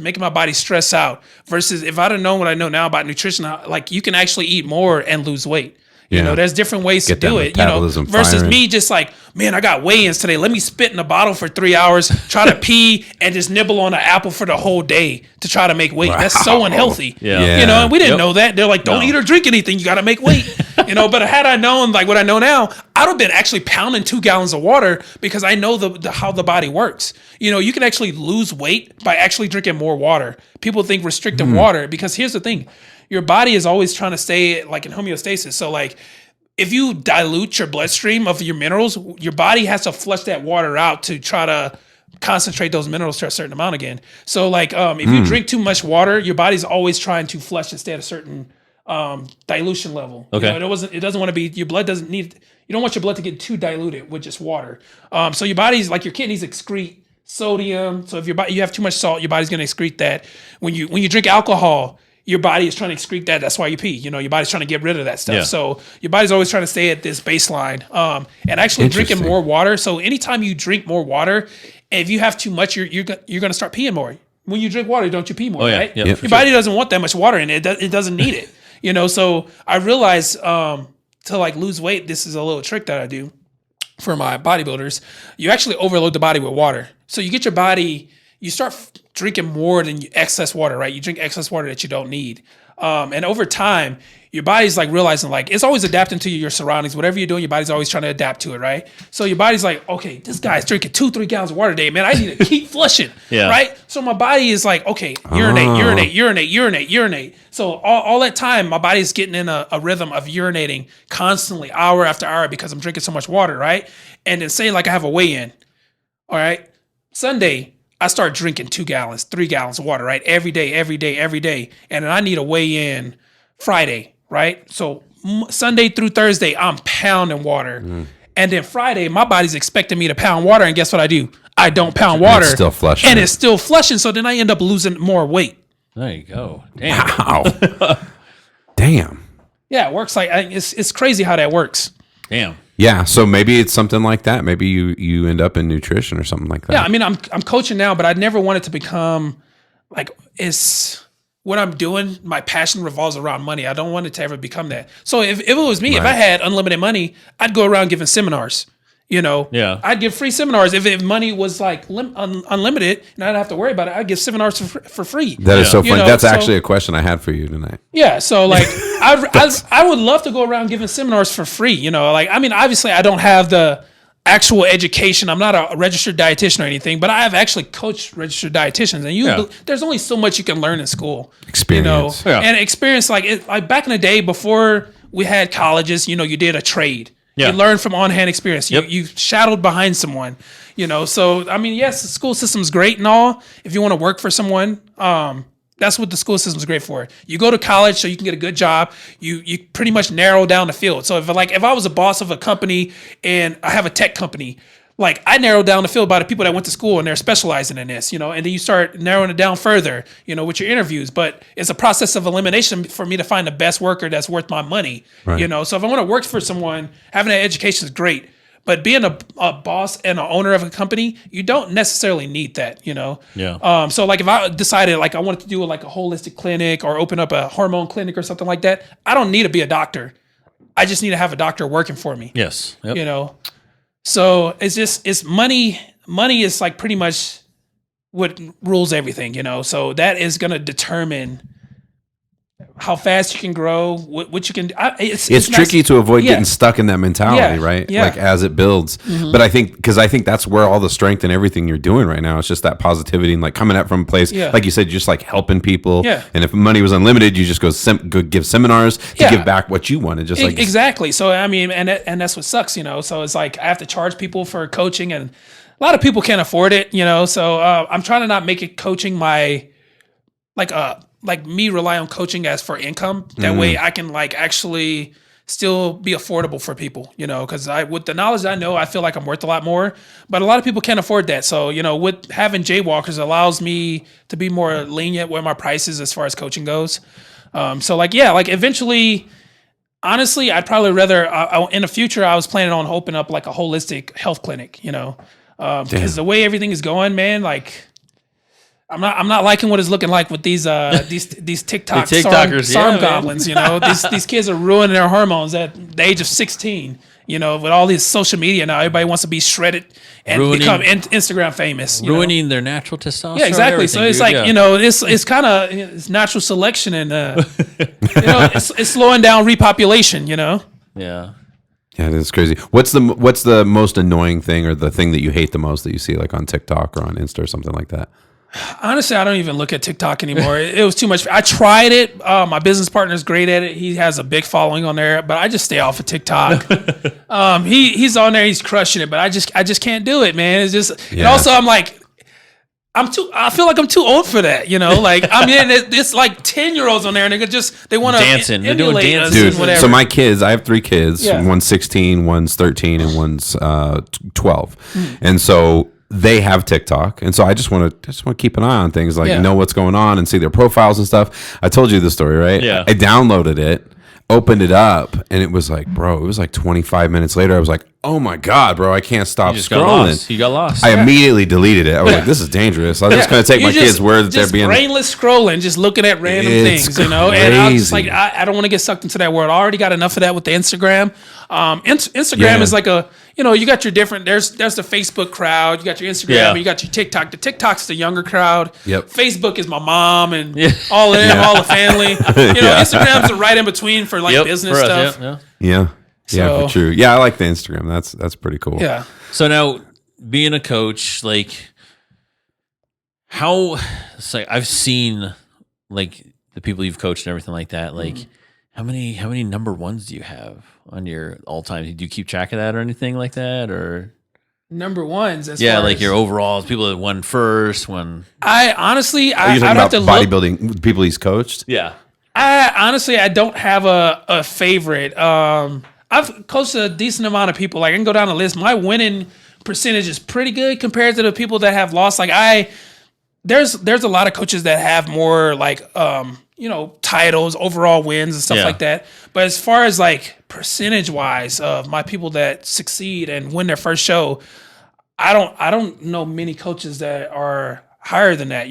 S3: making my body stress out, versus if I'd have known what I know now about nutrition, like you can actually eat more and lose weight. You know, there's different ways to do it, you know, versus me just like, man, I got weigh-ins today. Let me spit in a bottle for 3 hours, try to pee and just nibble on an apple for the whole day to try to make weight. Wow. That's so unhealthy. Yeah. You know, and we didn't know that. They're like, don't eat or drink anything. You got to make weight. You know, but had I known like what I know now, I'd have been actually pounding 2 gallons of water, because I know how the body works. You know, you can actually lose weight by actually drinking more water. People think restricting water, because here's the thing. Your body is always trying to stay like in homeostasis. So like if you dilute your bloodstream of your minerals, your body has to flush that water out to try to concentrate those minerals to a certain amount again. So like if you drink too much water, your body's always trying to flush and stay at a certain dilution level.
S2: Okay.
S3: You know, it doesn't want to be, your blood doesn't need, you don't want your blood to get too diluted with just water. So your body's like, your kidneys excrete sodium. So if you have too much salt, your body's going to excrete that. When you drink alcohol, your body is trying to excrete that. That's why you pee. You know, your body's trying to get rid of that stuff. Yeah. So your body's always trying to stay at this baseline. And actually drinking more water. So anytime you drink more water, if you have too much, you're going to start peeing more. When you drink water, don't you pee more, right? Yeah, your body doesn't want that much water in it. It doesn't need it. You know, so I realized to like lose weight, this is a little trick that I do for my bodybuilders. You actually overload the body with water. So you get your body, you start drinking more than excess water, right? You drink excess water that you don't need. And over time, your body's like realizing like, it's always adapting to your surroundings. Whatever you're doing, your body's always trying to adapt to it, right? So your body's like, okay, this guy's drinking 2-3 gallons of water a day, man. I need to keep flushing, right? So my body is like, okay, urinate. So all that time, my body's getting in a rhythm of urinating constantly, hour after hour, because I'm drinking so much water, right? And then say like I have a weigh-in, all right? Sunday, I start drinking 2 gallons, 3 gallons of water, right? Every day. And then I need a weigh-in Friday, right? So Sunday through Thursday, I'm pounding water. And then Friday, my body's expecting me to pound water. And guess what I do? I don't pound water.
S1: It's still flushing.
S3: And it's still flushing. So then I end up losing more weight.
S2: There you go. Damn.
S1: Wow. Damn.
S3: Yeah, it works like, it's crazy how that works.
S2: Damn.
S1: Yeah, so maybe it's something like that. Maybe you end up in nutrition or something like that.
S3: Yeah, I mean, I'm coaching now, but I never wanted to become like, it's what I'm doing. My passion revolves around money. I don't want it to ever become that. So if it was me, if I had unlimited money, I'd go around giving seminars. You know, I'd give free seminars. If money was like unlimited and I didn't have to worry about it, I'd give seminars for free.
S1: That is so funny. That's actually a question I had for you tonight.
S3: Yeah. So like, I would love to go around giving seminars for free. You know, like, I mean, obviously I don't have the actual education. I'm not a registered dietitian or anything, but I have actually coached registered dietitians, and there's only so much you can learn in school.
S1: Experience.
S3: And experience, like back in the day before we had colleges, you did a trade. You learned from on-hand experience. You shadowed behind someone, So, I mean, yes, the school system's great and all. If you want to work for someone, that's what the school system's great for. You go to college so you can get a good job. You pretty much narrow down the field. So if I was a boss of a company and I have a tech company, like I narrowed down the field by the people that went to school and they're specializing in this, and then you start narrowing it down further, with your interviews. But it's a process of elimination for me to find the best worker that's worth my money, So if I want to work for someone, having an education is great. But being a boss and an owner of a company, you don't necessarily need that,
S2: Yeah.
S3: So like if I decided like I wanted to do like a holistic clinic or open up a hormone clinic or something like that, I don't need to be a doctor. I just need to have a doctor working for me.
S2: Yes. Yep.
S3: So it's money. Money is like pretty much what rules everything, So that is going to determine how fast you can grow, what you can. It's
S1: tricky
S3: nice.
S1: to avoid getting stuck in that mentality, right?
S3: Yeah.
S1: Like as it builds. But I think that's where all the strength and everything you're doing right now. It's just that positivity and like coming at from a place, like you said, just like helping people.
S3: Yeah.
S1: And if money was unlimited, you just go give seminars to give back what you wanted. Just like
S3: exactly. So I mean, and that's what sucks, So it's like I have to charge people for coaching, and a lot of people can't afford it, So I'm trying to not make it coaching my like me rely on coaching as for income. That way I can like actually still be affordable for people, because with the knowledge I know, I feel like I'm worth a lot more, but a lot of people can't afford that. So, with having J-Walkers allows me to be more lenient where my prices as far as coaching goes. So like eventually, honestly, I'd probably rather, in the future, I was planning on opening up like a holistic health clinic, because the way everything is going, man, like, I'm not liking what it's looking like with these TikTok SARM goblins. These kids are ruining their hormones at the age of 16. With all this social media now, everybody wants to be shredded and become Instagram famous.
S2: Ruining their natural testosterone.
S3: Yeah, exactly. So it's like it's kind of it's natural selection and it's slowing down repopulation.
S2: Yeah.
S1: Yeah, it's crazy. What's the most annoying thing or the thing that you hate the most that you see like on TikTok or on Insta or something like that?
S3: Honestly, I don't even look at TikTok anymore. It was too much. I tried it. My business partner's great at it. He has a big following on there, but I just stay off of TikTok. He's on there. He's crushing it, but I just can't do it, man. It's just, and also I'm like, I feel like I'm too old for that, Like I mean, it's like 10-year-olds on there, and they want to
S2: dancing. They're doing dancing,
S1: dude.
S3: Whatever.
S1: So my kids, I have 3 kids. One's 16, one's 13, and one's 12, and so they have TikTok, and so I just want to keep an eye on things, like know what's going on and see their profiles and stuff. I told you the story, right?
S2: Yeah.
S1: I downloaded it, opened it up, and it was like, bro, it was like 25 minutes later. I was like, oh my god, bro, I can't stop scrolling.
S2: You got lost.
S1: I immediately deleted it. I was like, this is dangerous. I'm just going to take my kids' word that they're being
S3: brainless scrolling, just looking at random things, And I'm just like, I don't want to get sucked into that world. I already got enough of that with the Instagram. Instagram is like a, you got your different. There's the Facebook crowd. You got your Instagram. And you got your TikTok. The TikTok's the younger crowd.
S1: Yep.
S3: Facebook is my mom and all the family. Instagram's the right in between for like business
S2: for
S3: stuff.
S2: us,
S1: Yeah, for true. Yeah, I like the Instagram. That's pretty cool.
S3: Yeah.
S2: So now, being a coach, like, I've seen like the people you've coached and everything like that. Like, how many number ones do you have on your all time? Do you keep track of that or anything like that, or
S3: number ones?
S2: Like your overalls, people that won first, won.
S3: I honestly,
S1: Are you talking about bodybuilding people he's coached?
S2: Yeah.
S3: I don't have a favorite. I've coached a decent amount of people. Like I can go down the list. My winning percentage is pretty good compared to the people that have lost. Like there's a lot of coaches that have more like titles, overall wins and stuff like that. But as far as like percentage wise of my people that succeed and win their first show, I don't know many coaches that are higher than that,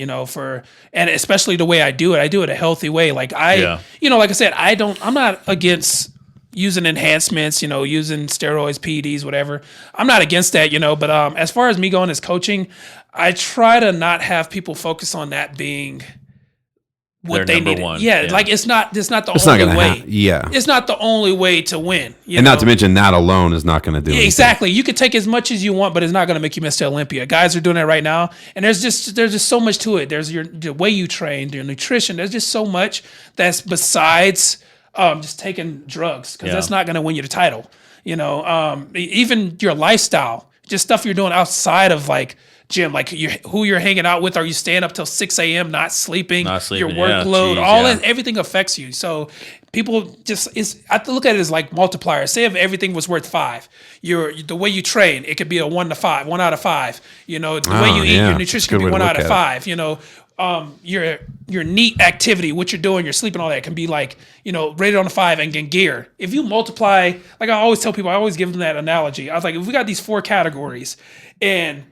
S3: and especially the way I do it a healthy way. Like like I said, I'm not against using enhancements, using steroids, PEDs, whatever. I'm not against that, but as far as me going as coaching, I try to not have people focus on that being what
S2: They're
S3: they
S2: number
S3: need.
S2: one.
S3: Yeah,
S2: Yeah.
S3: like it's not the
S1: It's
S3: only
S1: not
S3: way.
S1: gonna yeah.
S3: It's not the only way to win.
S1: And not to mention that alone is not going to do anything.
S3: Exactly. You can take as much as you want, but it's not going to make you Mr. Olympia. Guys are doing it right now, and there's just so much to it. There's the way you train, your nutrition. There's just so much that's besides just taking drugs, because that's not going to win you the title. You know, even your lifestyle, just stuff you're doing outside of like gym, like who you're hanging out with. Are you staying up till 6 a.m. not sleeping? Your workload, that, everything affects you. So people I have to look at it as like multipliers. Say if everything was worth 5, the way you train, it could be a 1 out of 5. You know, the way you eat, your nutrition could be 1 out of 5. You know, your neat activity, what you're doing, your sleep and all that can be like, you know, rated on a 5 and get gear. If you multiply, like I always tell people, I always give them that analogy. I was like, if we got these 4 categories and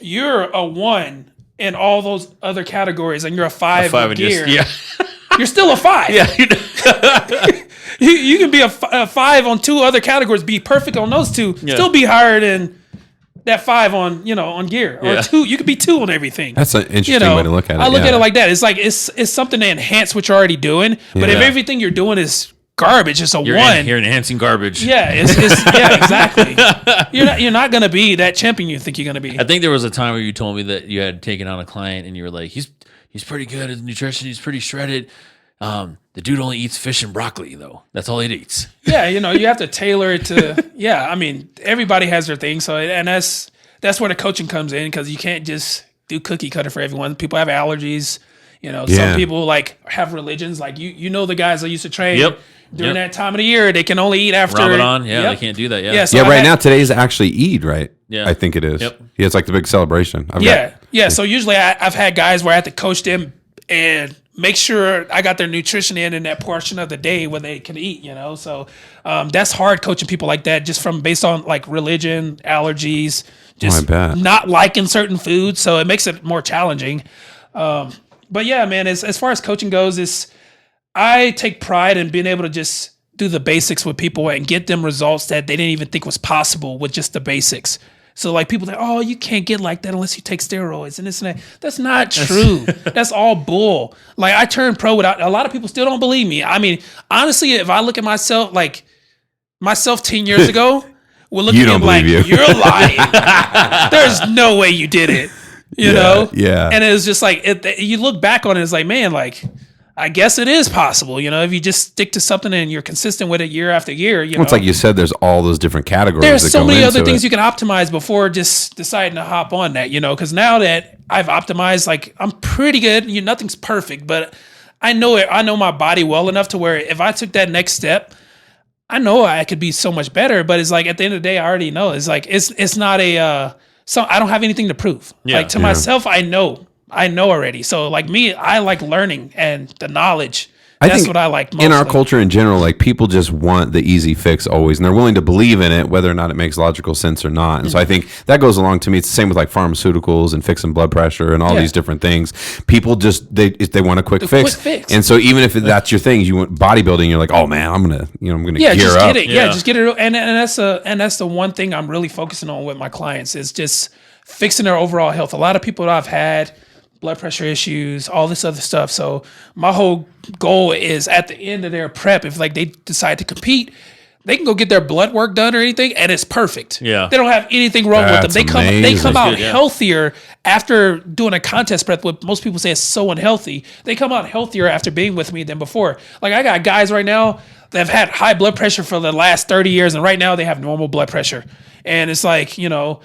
S3: you're a 1 in all those other categories and you're a 5 with gear, you're still a 5.
S2: Yeah.
S3: You can be a 5 on 2 other categories, be perfect on those 2, still be higher than that 5 on, you know, on gear, or 2. You could be 2 on everything.
S1: That's an interesting way to look at it.
S3: I look at it like that. It's like it's something to enhance what you're already doing. But if everything you're doing is garbage, it's a 1.
S2: You're enhancing garbage.
S3: Yeah, yeah, exactly. You're not gonna be that champion you think you're gonna be.
S2: I think there was a time where you told me that you had taken on a client and you were like, he's pretty good at nutrition. He's pretty shredded. The dude only eats fish and broccoli though. That's all he eats.
S3: Yeah, you know, you have to tailor it to. Yeah, I mean, everybody has their thing. So, and that's where the coaching comes in, because you can't just do cookie cutter for everyone. People have allergies. You know, some people like have religions. Like you know, the guys that used to train during that time of the year, they can only eat after
S2: Ramadan. Yeah, they can't do that. Yeah,
S3: so
S1: right now today's actually Eid, right?
S2: Yeah,
S1: I think it is.
S2: Yep.
S1: Yeah, it's like the big celebration.
S3: So usually I've had guys where I have to coach them and make sure I got their nutrition in that portion of the day when they can eat, you know? So that's hard coaching people like that, just based on like religion, allergies, just not liking certain foods. So it makes it more challenging. But yeah, man, as far as coaching goes, I take pride in being able to just do the basics with people and get them results that they didn't even think was possible with just the basics. So like people think, oh, you can't get like that unless you take steroids and this and that. That's not true. That's all bull. Like I turned pro without, a lot of people still don't believe me. I mean, honestly, if I look at myself 10 years ago, will look at me like, you're lying. There's no way you did it. You know?
S1: Yeah.
S3: And it was just like, you look back on it, it's like, man, like, I guess it is possible, you know, if you just stick to something and you're consistent with it year after year. You know,
S1: it's like you said, there's all those different categories.
S3: There's so many other things you can optimize before just deciding to hop on that, you know, because now that I've optimized, like I'm pretty good. Nothing's perfect, but I know it. I know my body well enough to where if I took that next step, I know I could be so much better. But it's like at the end of the day, I already know. It's like it's not so I don't have anything to prove. Like to myself, I know already. So like me, I like learning and the knowledge. That's what I like most.
S1: In our culture in general, like people just want the easy fix always, and they're willing to believe in it, whether or not it makes logical sense or not. And so I think that goes along to me. It's the same with like pharmaceuticals and fixing blood pressure and all these different things. People just they want a quick fix. And so even if that's your thing, you want bodybuilding, you're like, oh man, I'm gonna gear
S3: just
S1: up.
S3: Get it. Yeah, just get it. And that's the one thing I'm really focusing on with my clients is just fixing their overall health. A lot of people that I've had blood pressure issues, all this other stuff. So my whole goal is at the end of their prep, if like they decide to compete, they can go get their blood work done or anything, and it's perfect.
S2: Yeah,
S3: they don't have anything wrong with them. They come out healthier after doing a contest prep. What most people say is so unhealthy. They come out healthier after being with me than before. Like I got guys right now that have had high blood pressure for the last 30 years, and right now they have normal blood pressure. And it's like, you know,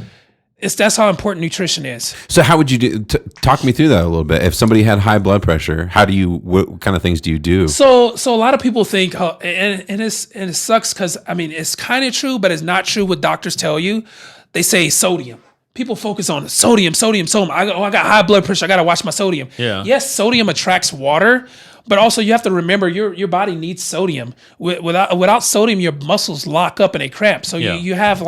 S3: that's how important nutrition is.
S1: So how would you do? Talk me through that a little bit. If somebody had high blood pressure, what kind of things do you do?
S3: So a lot of people think, and it sucks because I mean it's kind of true, but it's not true what doctors tell you. They say sodium. People focus on sodium. I got high blood pressure. I got to watch my sodium.
S2: Yeah.
S3: Yes, sodium attracts water, but also you have to remember your body needs sodium. Without sodium, your muscles lock up and they cramp. So you have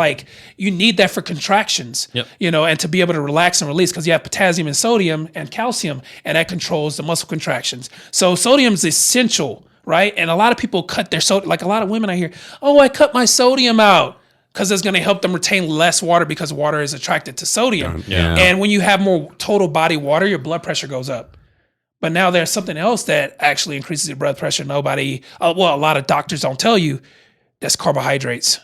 S3: you need that for contractions, you know, and to be able to relax and release because you have potassium and sodium and calcium, and that controls the muscle contractions. So sodium is essential, right? And a lot of people cut their sodium. Like a lot of women I hear, oh, I cut my sodium out. Because it's going to help them retain less water because water is attracted to sodium.
S1: Yeah.
S3: And when you have more total body water, your blood pressure goes up. But now there's something else that actually increases your blood pressure. A lot of doctors don't tell you. That's carbohydrates,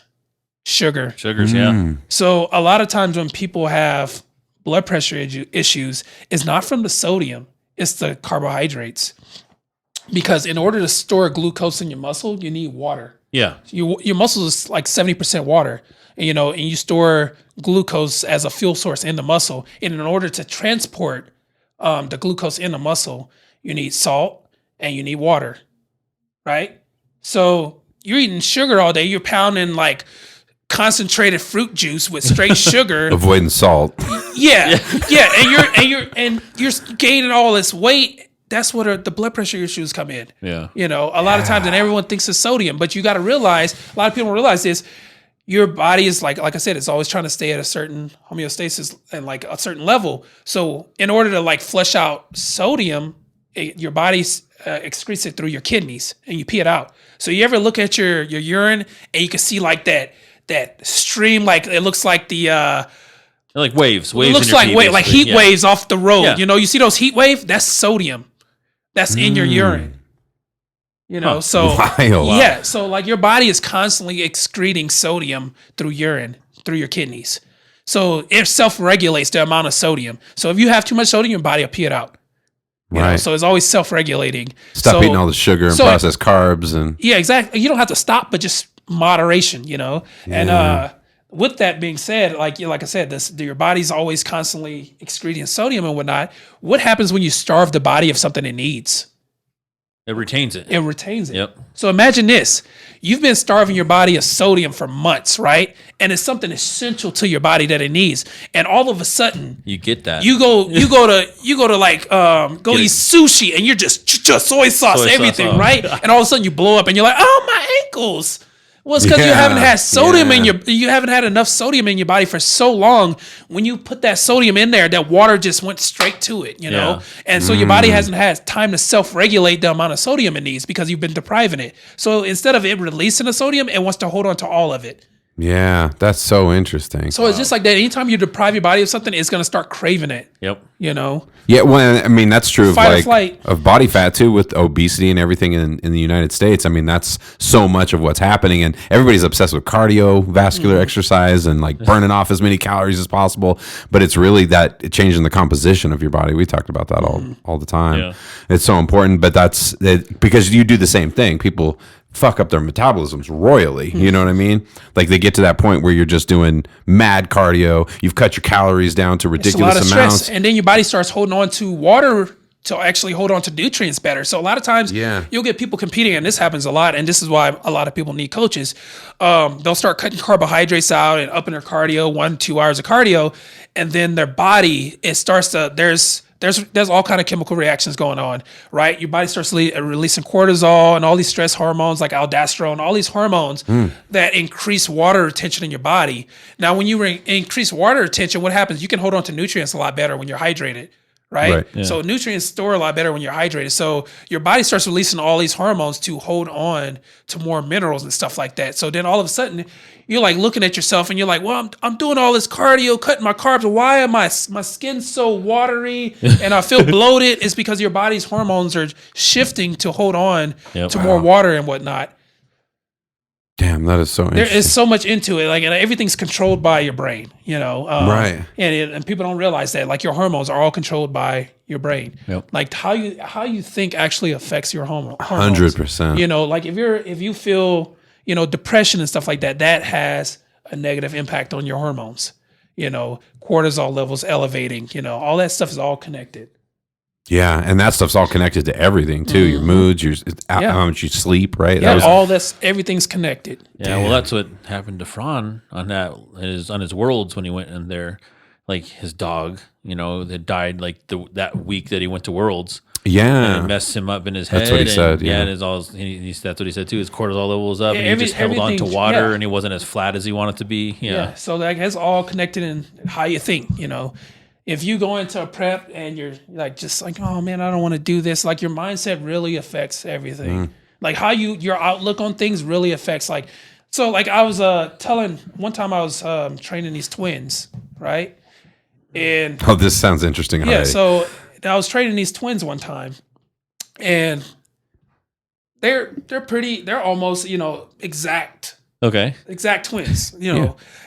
S3: sugars.
S2: Yeah.
S3: So a lot of times when people have blood pressure issues, it's not from the sodium, it's the carbohydrates. Because in order to store glucose in your muscle, you need water.
S2: Yeah.
S3: Your muscles is like 70% water, and you store glucose as a fuel source in the muscle. And in order to transport the glucose in the muscle, you need salt and you need water, right? So you're eating sugar all day. You're pounding like concentrated fruit juice with straight sugar,
S1: avoiding salt.
S3: Yeah. And you're gaining all this weight. That's where the blood pressure issues come in.
S2: Yeah.
S3: A lot of times, and everyone thinks it's sodium, but you got to realize, a lot of people don't realize this, your body is like I said, it's always trying to stay at a certain homeostasis and like a certain level. So in order to like flush out sodium, your body excretes it through your kidneys and you pee it out. So you ever look at your urine and you can see like that stream, like it looks like
S2: like waves.
S3: It looks like heat waves off the road.
S2: Yeah.
S3: You see those heat waves? That's sodium. That's in your urine. So
S1: Wild.
S3: yeah, so like your body is constantly excreting sodium through urine, through your kidneys. So it self-regulates the amount of sodium. So if you have too much sodium, your body will pee it out.
S1: Right.
S3: So it's always self-regulating.
S1: Stop eating all the sugar and processed carbs and
S3: yeah, exactly. You don't have to stop, but just moderation.
S1: Yeah.
S3: And with that being said, like I said, your body's always constantly excreting sodium and whatnot. What happens when you starve the body of something it needs?
S2: It retains it.
S3: It retains it.
S2: Yep.
S3: So imagine this. You've been starving your body of sodium for months, right? And it's something essential to your body that it needs. And all of a sudden,
S2: You get that.
S3: you go to eat sushi and you're just soy sauce, everything, right? And all of a sudden you blow up and you're like, oh, my ankles. Well, it's because you haven't had sodium you haven't had enough sodium in your body for so long. When you put that sodium in there, that water just went straight to it, know? And so your body hasn't had time to self-regulate the amount of sodium it needs because you've been depriving it. So instead of it releasing the sodium, it wants to hold on to all of it.
S1: yeah, that's so interesting.
S3: So it's just like that. Anytime you deprive your body of something, it's going to start craving it.
S2: Yep.
S1: Yeah, well, I mean, that's true of
S3: Fight or flight.
S1: of body fat too, with obesity and everything in the United States. I mean, that's so much of what's happening, and everybody's obsessed with cardiovascular exercise and like burning off as many calories as possible. But it's really that changing the composition of your body. We talked about that all the time.
S2: Yeah.
S1: It's so important, but that's because you do the same thing. People fuck up their metabolisms royally. You know what I mean? Like they get to that point where you're just doing mad cardio. You've cut your calories down to ridiculous
S3: It's a lot of
S1: amounts.
S3: stress, and then your body starts holding on to water to actually hold on to nutrients better. So a lot of times you'll get people competing, and this happens a lot, and this is why a lot of people need coaches. They'll start cutting carbohydrates out and upping their cardio, 1-2 hours of cardio, and then their body, it starts to, there's all kind of chemical reactions going on, right? Your body starts releasing cortisol and all these stress hormones like aldosterone, all these hormones that increase water retention in your body. Now, when you increase water retention, what happens? You can hold on to nutrients a lot better when you're hydrated, right?
S1: Yeah.
S3: So nutrients store a lot better when you're hydrated. So your body starts releasing all these hormones to hold on to more minerals and stuff like that. So then all of a sudden, you're like looking at yourself and you're like, well, I'm doing all this cardio, cutting my carbs. Why am my skin so watery and I feel bloated? It's because your body's hormones are shifting to hold on to more water and whatnot.
S1: Damn, that is so interesting.
S3: There is so much into it, and everything's controlled by your brain,
S1: Right.
S3: And people don't realize that, like your hormones are all controlled by your brain.
S2: Yep.
S3: Like how you think actually affects your hormones.
S1: 100%.
S3: Like if you feel depression and stuff like that, that has a negative impact on your hormones. Cortisol levels elevating. All that stuff is all connected.
S1: Yeah, and that stuff's all connected to everything too. Your moods, how much you sleep, right?
S3: Yeah, everything's connected.
S2: Yeah, well, that's what happened to Fran on his worlds when he went in there. Like his dog, that died like that week that he went to Worlds.
S1: Yeah,
S2: and it messed him up in his head.
S1: That's what he said. Yeah,
S2: and that's what he said too. His cortisol level was up, and he just held on to water, and he wasn't as flat as he wanted to be. Yeah,
S3: so like it's all connected in how you think. If you go into a prep and you're like just like, oh man, I don't want to do this, like your mindset really affects everything. Like how your outlook on things really affects I was telling one time I was training these twins, right? And
S1: this sounds interesting already.
S3: Yeah, so I was training these twins one time, and they're almost, exact twins,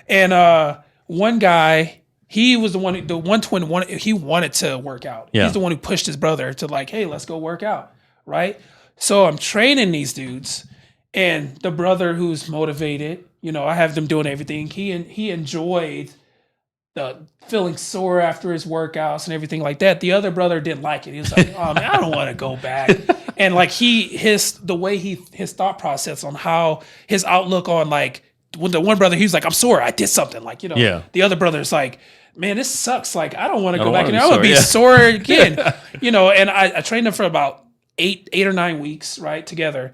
S3: And one guy, he was the one twin he wanted to work out.
S2: Yeah.
S3: He's the one who pushed his brother to like, hey, let's go work out, right? So I'm training these dudes, and the brother who's motivated, I have them doing everything. He enjoyed the feeling sore after his workouts and everything like that. The other brother didn't like it. He was like, "Oh man, I don't want to go back." And like his thought process on how his outlook on like when the one brother, he was like, "I'm sore. I did something." Like
S2: Yeah.
S3: The other brother's like, "Man, this sucks. Like I don't want to go back, and
S2: wanna
S3: I'm gonna
S2: be
S3: be
S2: sore."
S3: sore again." And I trained them for about eight or 9 weeks, right, together.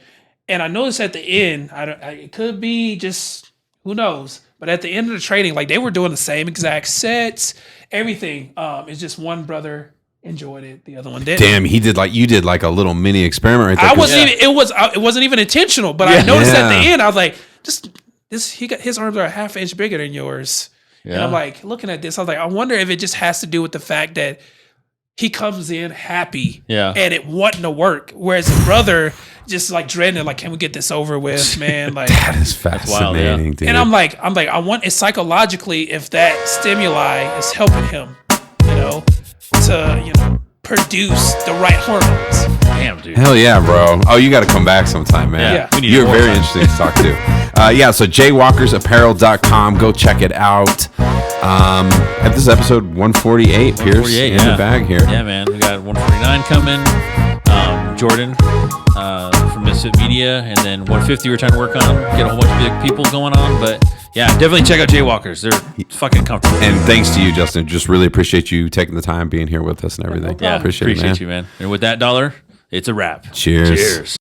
S3: And I noticed at the end, it could be just who knows. But at the end of the training, like they were doing the same exact sets, everything. It's just one brother enjoyed it, the other one didn't.
S1: Damn, you did like a little mini experiment right there.
S3: I wasn't even. It wasn't even intentional. But I noticed at the end, I was like, his arms are a half inch bigger than yours.
S2: Yeah.
S3: And I'm like looking at this. I was like, I wonder if it just has to do with the fact that he comes in happy, and it wanting to work, whereas his brother just like dreading, like, can we get this over with, man? Like
S1: that is fascinating, dude.
S3: And I'm like, I want it psychologically if that stimuli is helping him, to produce the right hormones.
S2: Damn, dude.
S1: Hell yeah, bro. Oh, you got to come back sometime, man.
S2: Yeah. We need
S1: You're
S2: more
S1: very
S2: time.
S1: interesting to talk to. So J-Walkersapparel.com. Go check it out. At this episode 148, Pierce, in the bag here.
S2: Yeah, man. We got 149 coming. Jordan from Misfit Media. And then 150 we're trying to work on. Get a whole bunch of big people going on. But yeah, definitely check out J-Walkers. They're fucking comfortable.
S1: And thanks to you, Justin. Just really appreciate you taking the time, being here with us and everything.
S3: No problem.
S1: Appreciate it, man.
S2: you, man. And with that dollar, it's a wrap.
S1: Cheers.
S2: Cheers.